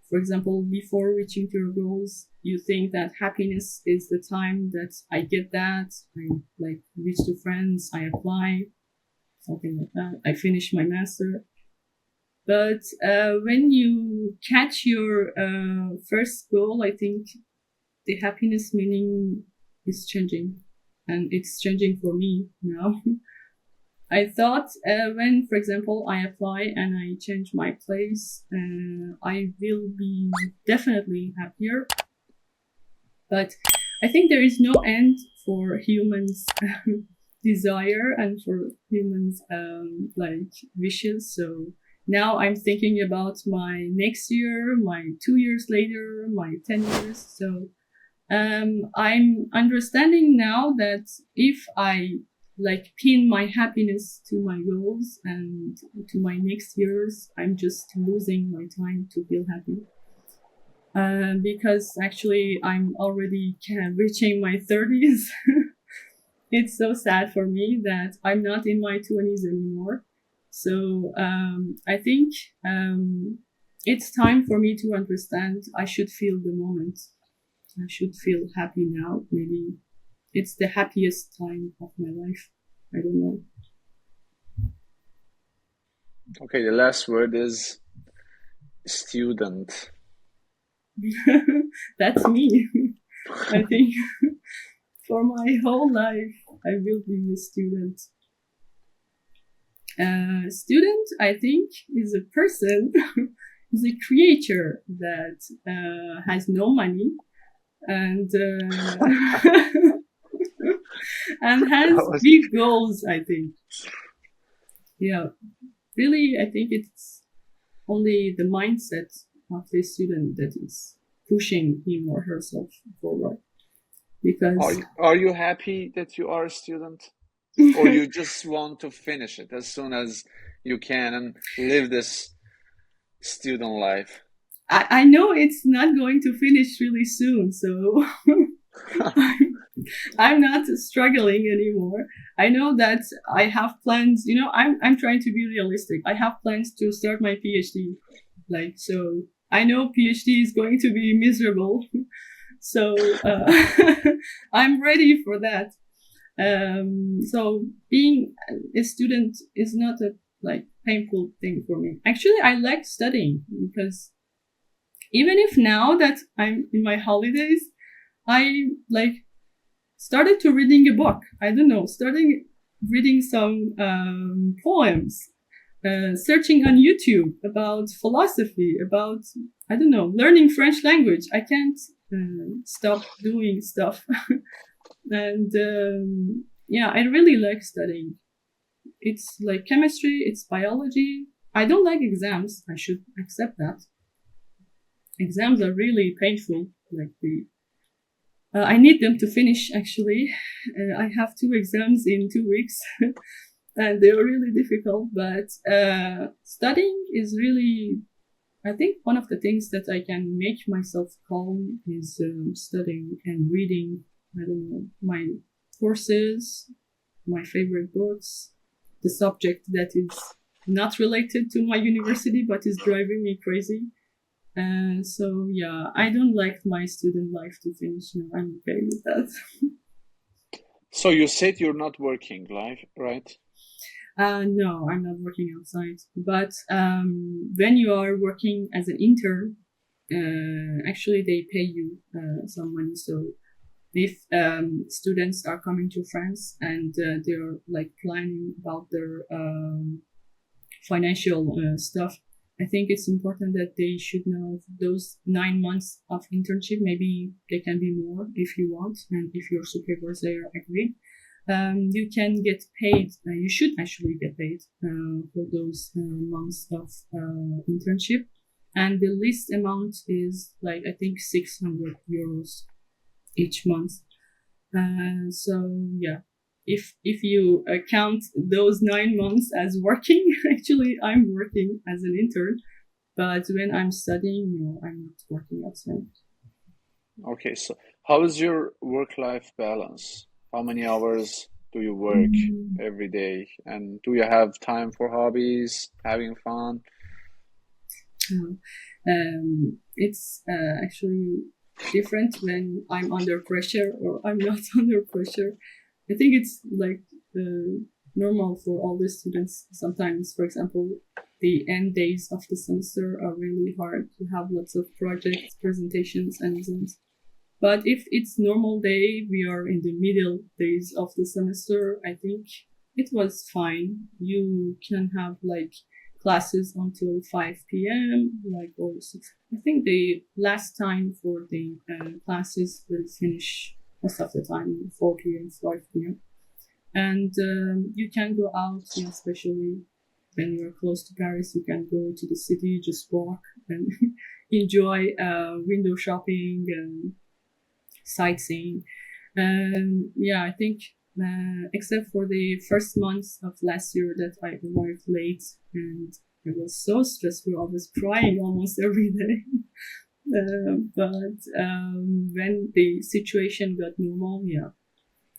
For example, before reaching to your goals, you think that happiness is the time that I get that, I like reach to friends, I apply, something like that. I finish my master. But when you catch your first goal, I think the happiness meaning is changing. And it's changing for me now. I thought when, for example, I apply and I change my place, I will be definitely happier. But I think there is no end for humans' desire and for humans' like wishes. So now I'm thinking about my next year, my 2 years later, my 10 years. So I'm understanding now that if I like pin my happiness to my goals and to my next years, I'm just losing my time to feel happy. Because actually I'm already kind of reaching my 30s. It's so sad for me that I'm not in my 20s anymore. So I think um, it's time for me to understand I should feel the moment. I should feel happy now. Maybe it's the happiest time of my life. I don't know. Okay, the last word is student. That's me. I think for my whole life, I will be a student. Student, I think, is a person, is a creature that has no money and and That has was big goals. I think, yeah, really, I think it's only the mindset of the student that is pushing him or herself forward. Because are you happy that you are a student? Or you just want to finish it as soon as you can and live this student life? I know it's not going to finish really soon, so I'm not struggling anymore. I know that I have plans. I'm trying to be realistic. I have plans to start my PhD. Like, so I know PhD is going to be miserable. So I'm ready for that. So being a student is not a like painful thing for me. Actually, I like studying because even if now that I'm in my holidays, I like started to reading a book. I don't know, starting reading some poems, searching on YouTube about philosophy, about I don't know, learning French language. I can't stop doing stuff, and yeah, I really like studying. It's like chemistry, it's biology. I don't like exams. I should accept that. Exams are really painful. Like I need them to finish. Actually, I have two exams in 2 weeks, and they are really difficult. But studying is really, I think, one of the things that I can make myself calm is studying and reading. I don't know, my courses, my favorite books, the subject that is not related to my university but is driving me crazy. And so, yeah, I don't like my student life to finish. No, I'm okay with that. So you said you're not working, right? No, I'm not working outside. But when you are working as an intern, actually they pay you some money. So if students are coming to France and they're like planning about their financial stuff, I think it's important that they should know those 9 months of internship. Maybe they can be more if you want, and if your supervisor agree. You can get paid. You should actually get paid for those months of internship, and the least amount is like I think 600 euros each month. So yeah, if you count those 9 months as working, actually I'm working as an intern. But when I'm studying, no, I'm not working outside. Okay, so how is your work-life balance? How many hours do you work Mm, every day? And do you have time for hobbies, having fun? no. It's actually different when I'm under pressure or I'm not under pressure. I think it's like normal for all the students. Sometimes, for example, the end days of the semester are really hard to have lots of projects, presentations, and exams. But if it's normal day, we are in the middle days of the semester, I think it was fine. You can have like classes until 5 p.m., like or 6. I think the last time for the classes will finish most of the time 4 p.m., 5 p.m. And you can go out, yeah, especially when you're close to Paris, you can go to the city, just walk and enjoy window shopping and sightseeing. Yeah, I think except for the first month of last year that I arrived late and it was so stressful. I was crying almost every day. But when the situation got normal, yeah,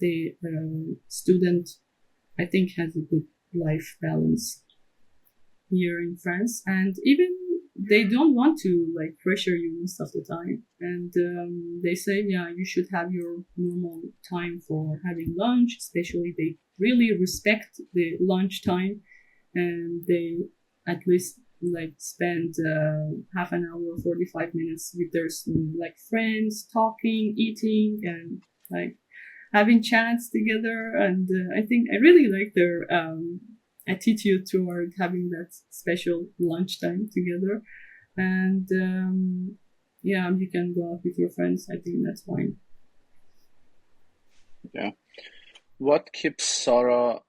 the student I think has a good life balance here in France, and even they don't want to like pressure you most of the time, and they say, yeah, you should have your normal time for having lunch. Especially, they really respect the lunch time, and they at least like spend half an hour, 45 minutes with their like friends, talking, eating, and like having chats together. And I think I really like their attitude toward having that special lunchtime together. And yeah, you can go out with your friends. I think that's fine. Yeah. What keeps Sarah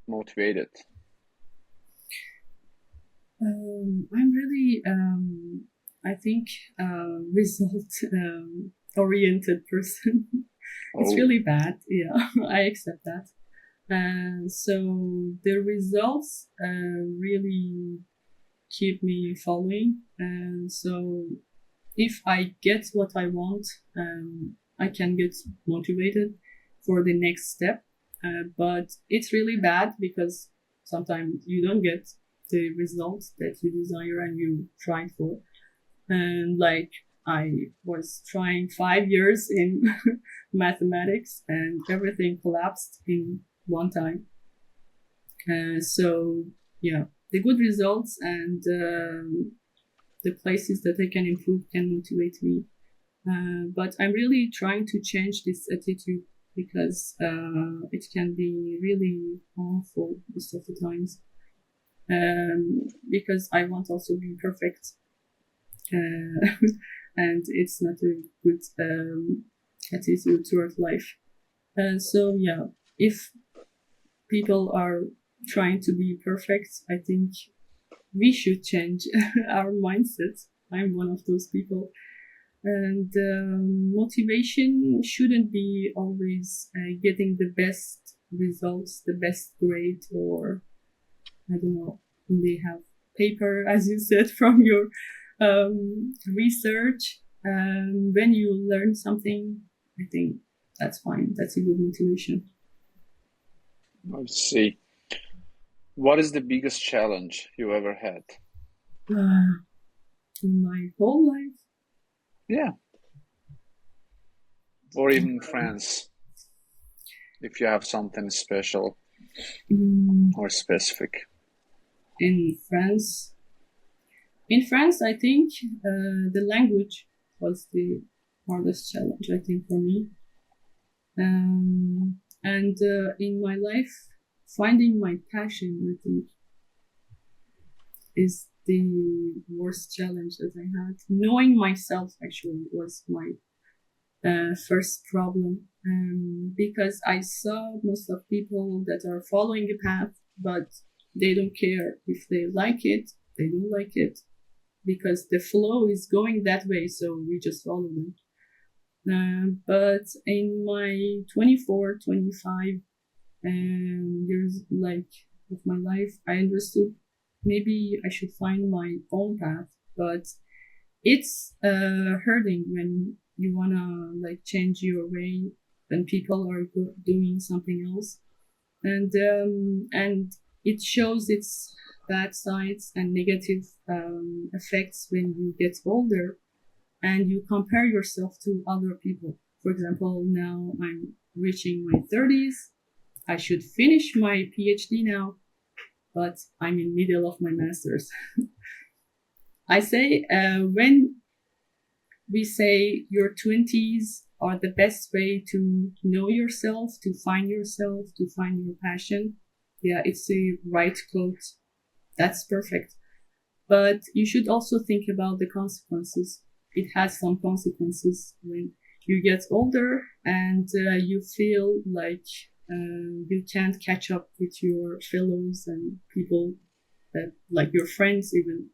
motivated? I'm really, I think, result oriented person. It's Oh, really bad. Yeah, I accept that. And so the results really keep me following. And so if I get what I want, I can get motivated for the next step. But it's really bad because sometimes you don't get the results that you desire and you tried for. And like I was trying 5 years in mathematics and everything collapsed in one time. So yeah, the good results and the places that I can improve can motivate me. But I'm really trying to change this attitude because it can be really harmful most of the times. Because I want also be perfect, uh, and it's not a good attitude toward life. So yeah, if people are trying to be perfect, I think we should change our mindset. I'm one of those people. And motivation shouldn't be always getting the best results, the best grade, or I don't know, they have paper, as you said, from your research. When you learn something, I think that's fine. That's a good motivation. Let's see. What is the biggest challenge you ever had? In my whole life, Yeah, or even friends, if you have something special mm, or specific. in France, I think the language was the hardest challenge. I think for me, and in my life, finding my passion, I think, is the worst challenge that I had. Knowing myself actually was my first problem, because I saw most of people that are following a path, but they don't care if they like it, they don't like it, because the flow is going that way, so we just follow them. But in my 24, 25 years like of my life, I understood maybe I should find my own path, but it's hurting when you wanna like change your way when people are doing something else, and it shows its bad sides and negative effects when you get older and you compare yourself to other people. For example, now I'm reaching my 30s. I should finish my PhD now, but I'm in middle of my master's. I say when we say your 20s are the best way to know yourself, to find yourself, to find your passion. Yeah, it's a right quote. That's perfect. But you should also think about the consequences. It has some consequences when you get older and you feel like you can't catch up with your fellows and people that, like your friends, even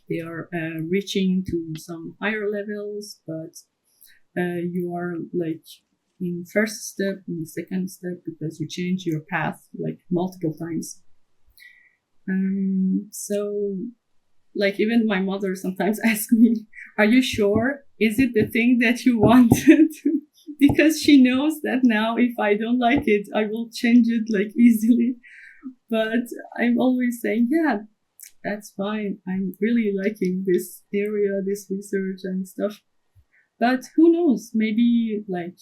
they are reaching to some higher levels, but you are like in first step, in the second step, because you change your path like multiple times. So like even my mother sometimes asks me, "Are you sure? Is it the thing that you wanted?" Because she knows that now if I don't like it, I will change it like easily. But I'm always saying, "Yeah, that's fine. I'm really liking this area, this research and stuff." But who knows? Maybe like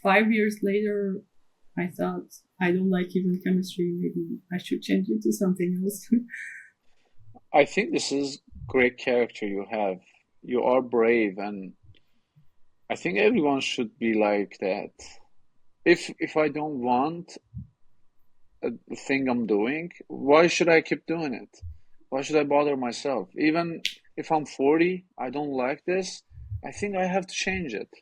5 years later, I thought I don't like even chemistry. Maybe I should change it to something else. I think this is great character you have. You are brave, and I think everyone should be like that. If I don't want a thing I'm doing, why should I keep doing it? Why should I bother myself? Even if I'm 40, I don't like this, I think I have to change it.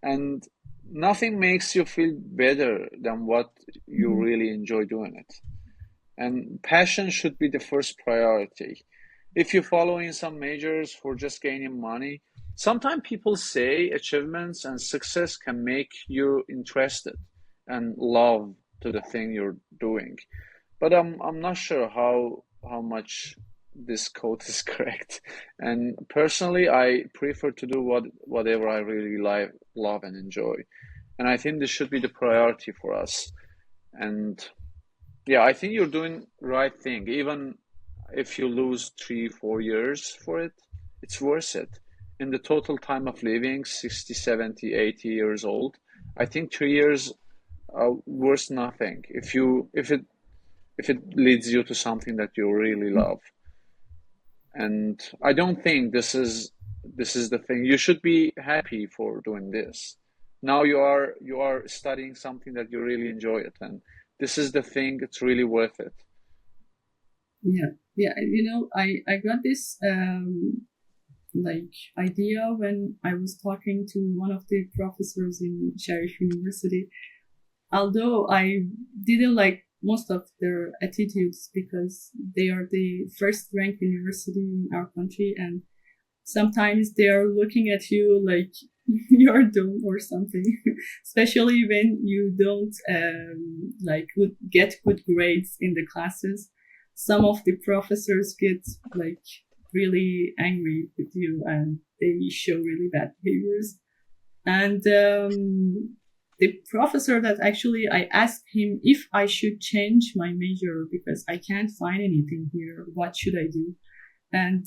And nothing makes you feel better than what you Mhm. really enjoy doing it. And passion should be the first priority. If you're following some majors for just gaining money, sometimes people say achievements and success can make you interested and love to the thing you're doing. But I'm not sure how much. this quote is correct. And personally, I prefer to do whatever I really love and enjoy. And I think this should be the priority for us. And yeah, I think you're doing right thing. Even if you lose 3, 4 years for it, it's worth it. In the total time of living, 60, 70, 80 years old, I think 3 years are worth nothing if it leads you to something that you really love. And I don't think this is the thing. You should be happy for doing this. Now you are studying something that you really enjoy it, and this is the thing. It's really worth it. Yeah, yeah. I got this like idea when I was talking to one of the professors in Sharif University. Although I didn't like most of their attitudes because they are the first ranked university in our country, and sometimes they are looking at you like you're dumb or something, especially when you don't like get good grades in the classes. Some of the professors get like really angry with you and they show really bad behaviors. And the professor that actually I asked him if I should change my major because I can't find anything here. What should I do? And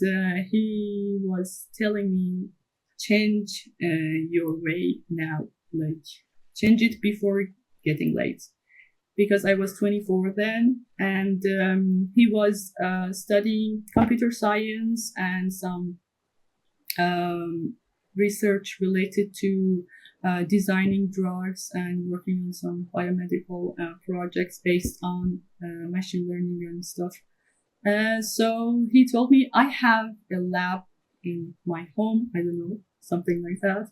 he was telling me, change your way now, like change it before getting late. Because I was 24 then, and he was studying computer science and some research related to designing drugs and working on some biomedical projects based on machine learning and stuff. So he told me I have a lab in my home. I don't know, something like that.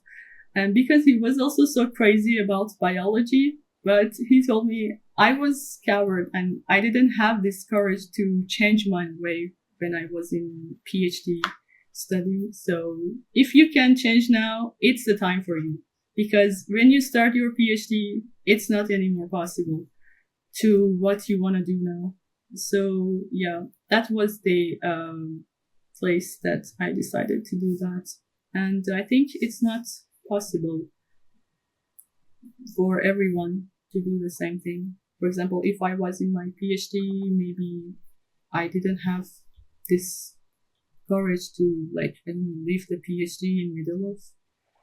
And because he was also so crazy about biology, but he told me I was coward and I didn't have this courage to change my way when I was in PhD studying. So if you can change now, it's the time for you. Because when you start your PhD, it's not anymore possible to what you want to do now. So yeah, that was the place that I decided to do that. And I think it's not possible for everyone to do the same thing. For example, if I was in my PhD, maybe I didn't have this courage to like leave the PhD in middle of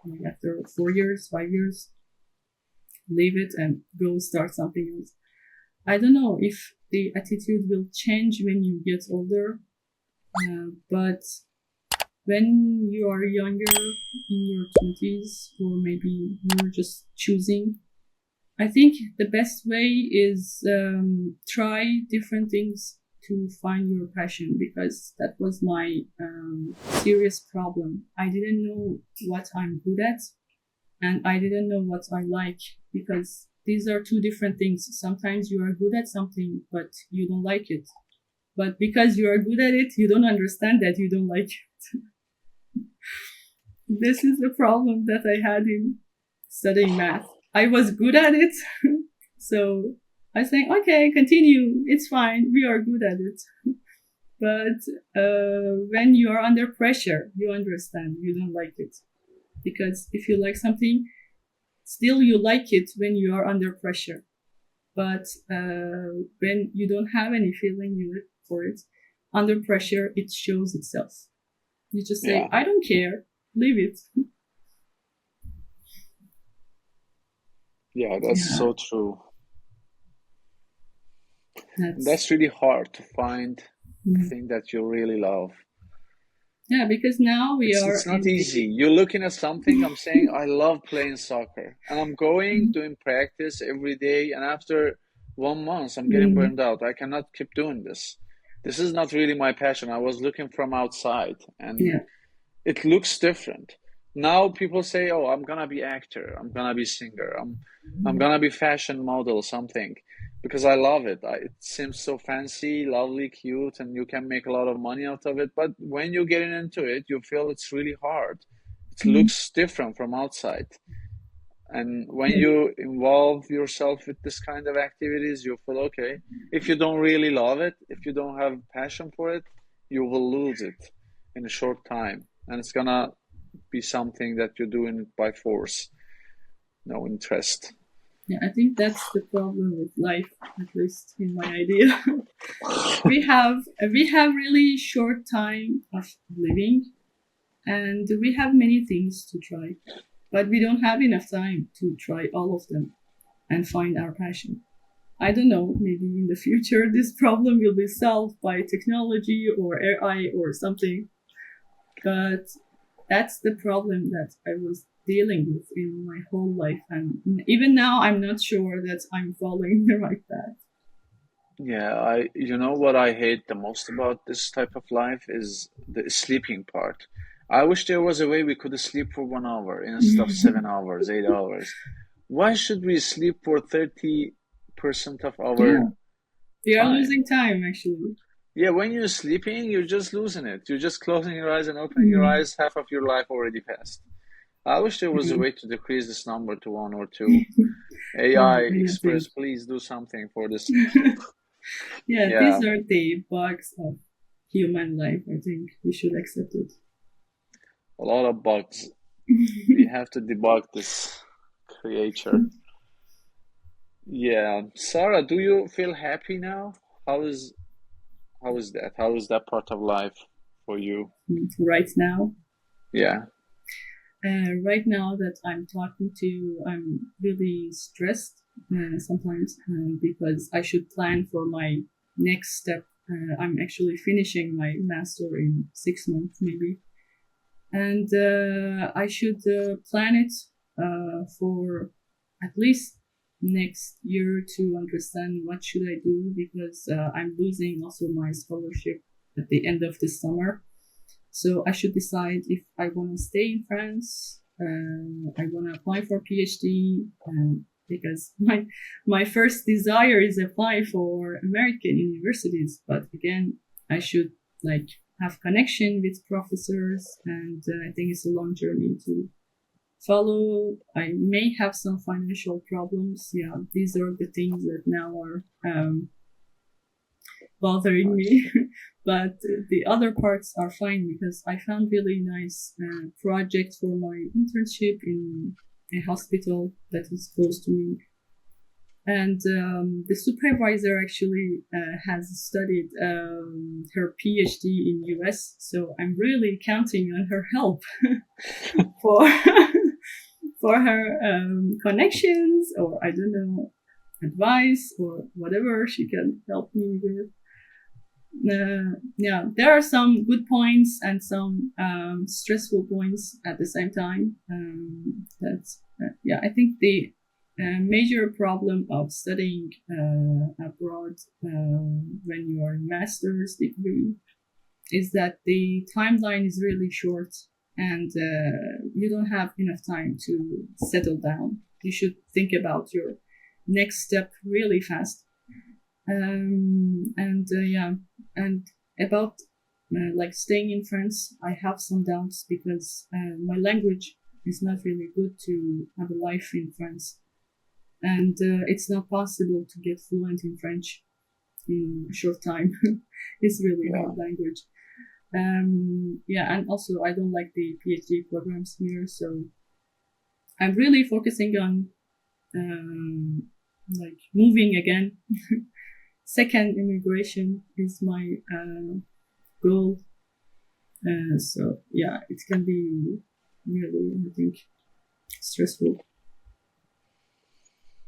like after 4 years, 5 years, leave it and go start something else. I don't know if the attitude will change when you get older, but when you are younger, in your 20s, or maybe you're just choosing, I think the best way is try different things to find your passion because that was my serious problem. I didn't know what I'm good at and I didn't know what I like because these are two different things. Sometimes you are good at something, but you don't like it. But because you are good at it, you don't understand that you don't like it. This is the problem that I had in studying math. I was good at it, so I was saying, okay, continue. It's fine. We are good at it. But when you are under pressure, you understand you don't like it. Because if you like something, still you like it when you are under pressure. But when you don't have any feeling for it, under pressure, it shows itself. You just say, Yeah, I don't care, leave it. yeah, that's Yeah, so true. And that's that's really hard to find a mm, thing that you really love. yeah. Because now we It's are not in easy. the You're looking at something, I'm saying I love playing soccer. And I'm going, doing practice every day, and after 1 month I'm getting mm, burned out. I cannot keep doing this. This is not really my passion. I was looking from outside and yeah, it looks different. Now people say, "Oh, I'm gonna be actor. I'm gonna be singer. I'm gonna be fashion model, something," because I love it. It seems so fancy, lovely, cute, and you can make a lot of money out of it. But when you're getting into it, you feel it's really hard. It mm, looks different from outside. And when yeah, you involve yourself with this kind of activities, you feel okay. If you don't really love it, if you don't have passion for it, you will lose it in a short time, and it's gonna be something that you're doing by force, no interest. Yeah, I think that's the problem with life, at least in my idea. We have really short time of living, and we have many things to try, but we don't have enough time to try all of them and find our passion. I don't know, maybe in the future this problem will be solved by technology or AI or something, but that's the problem that I was dealing with in my whole life. And even now, I'm not sure that I'm following the right path. Yeah, you know what I hate the most about this type of life is the sleeping part. I wish there was a way we could sleep for 1 hour instead of 7 hours, 8 hours. Why should we sleep for 30% of our Yeah, we are time? losing time actually. Yeah, when you're sleeping, you're just losing it. You're just closing your eyes and opening your Mm, eyes, half of your life already passed. I wish there was a yeah. way to decrease this number to one or two. Yeah, AI I don't Express, think. please do something for this. Yeah, Yeah, these are the bugs of human life. I think we should accept it. a lot of bugs. We have to debug this creature. Yeah, Sarah, do you feel happy now? How is how is that? How is that part of life for you? Right now, Yeah, right now that I'm talking to you, I'm really stressed sometimes because I should plan for my next step. I'm actually finishing my master in 6 months, maybe, and I should plan it for at least next year to understand what should I do because I'm losing also my scholarship at the end of this summer. So I should decide if I want to stay in France. I want to apply for PhD because my first desire is apply for American universities. But again, I should like have connection with professors, and I think it's a long journey to follow. I may have some financial problems. Yeah, these are the things that now are bothering nice. me. But the other parts are fine because I found really nice projects for my internship in a hospital that is close to me. And the supervisor actually has studied her PhD in US, so I'm really counting on her help for for her connections or I don't know advice or whatever she can help me with. Yeah, there are some good points and some stressful points at the same time. That's yeah, I think the major problem of studying abroad when you are in master's degree is that the timeline is really short and you don't have enough time to settle down. You should think about your next step really fast and yeah, and about like staying in France, I have some doubts because my language is not really good to have a life in France, and it's not possible to get fluent in French in a short time. It's really Yeah, hard language. Yeah, and also I don't like the PhD programs here, so I'm really focusing on like moving again. Second immigration is my goal. So yeah, it can be really, I think, stressful.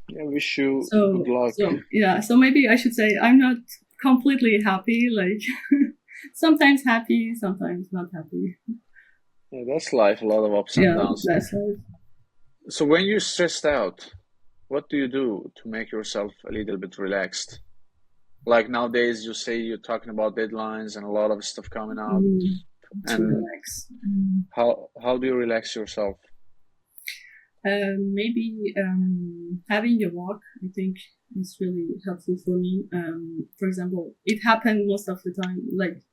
yeah. Wish you good So luck. so yeah, so maybe I should say I'm not completely happy. Like sometimes happy, sometimes not happy. Yeah, that's life. A lot of ups and Yeah, downs. that's life. So when you're stressed out, what do you do to make yourself a little bit relaxed? Like nowadays, you say you're talking about deadlines and a lot of stuff coming out. To And relax. how do you relax yourself? Maybe having a walk, I think, is really helpful for me. For example, it happened most of the time, like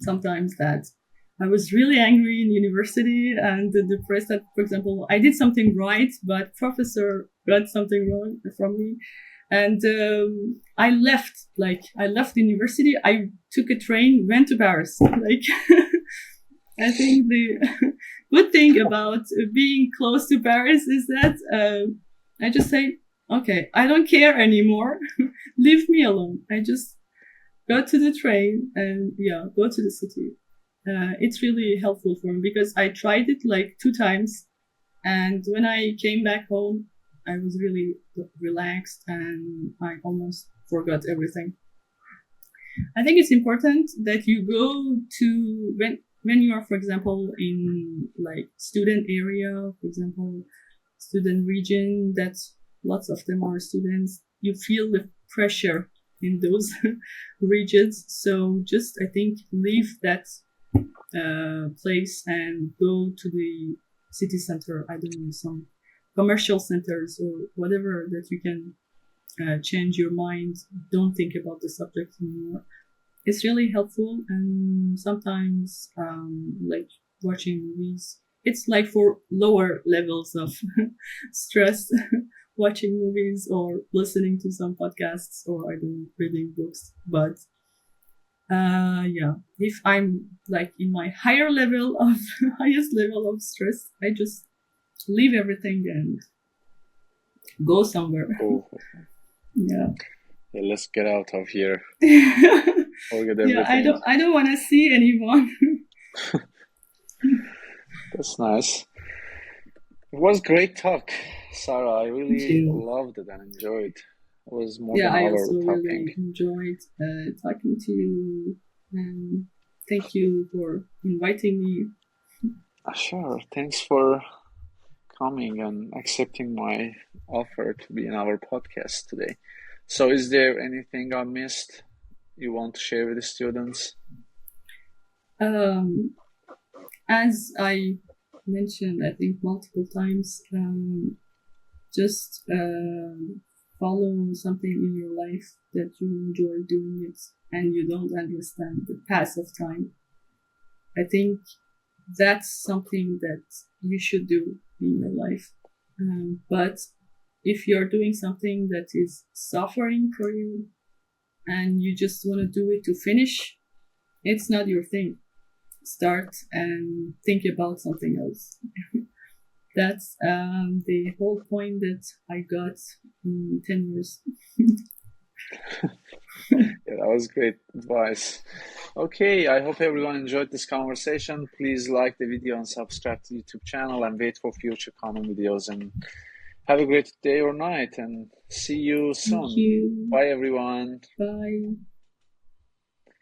sometimes that I was really angry in university and depressed that, for example, I did something right, but professor got something wrong from me. And I left the university. I took a train, went to Paris. Like, I think the good thing about being close to Paris is that I just say, okay, I don't care anymore. Leave me alone. I just go to the train and yeah, go to the city. It's really helpful for me because I tried it like 2 times, and when I came back home, I was really relaxed and I almost forgot everything. I think it's important that you go to when you are, for example, in like student area, for example, student region that lots of them are students. You feel the pressure in those regions. So just I think leave that place and go to the city center. I don't know, some commercial centers or whatever that you can change your mind. Don't think about the subject anymore. It's really helpful, and sometimes like watching movies, it's like for lower levels of stress. Watching movies or listening to some podcasts, or I don't know, reading books. But yeah, if I'm like in my higher level of highest level of stress, I just leave everything and go somewhere. Oh, Yeah. yeah, let's get out of here. Forget Yeah, everything. I don't want to see anyone. That's nice. It was great talk, Sarah. I Thank really you. loved it and enjoyed. It was more Yeah, than an I hour also talking. really enjoyed talking to you, and thank you for inviting me. Sure. Thanks for coming and accepting my offer to be in our podcast today. So, is there anything I missed you want to share with the students? Um, as I mentioned, I think multiple times, just follow something in your life that you enjoy doing it and you don't understand the pass of time. I think that's something that you should do in your life. But if you're doing something that is suffering for you and you just want to do it to finish, it's not your thing. Start and think about something else. That's the whole point that I got in 10 years. Yeah, that was great advice. Okay, I hope everyone enjoyed this conversation. Please like the video and subscribe to the YouTube channel and wait for future common videos. And have a great day or night and see you Thank soon. you. Bye, everyone. Bye.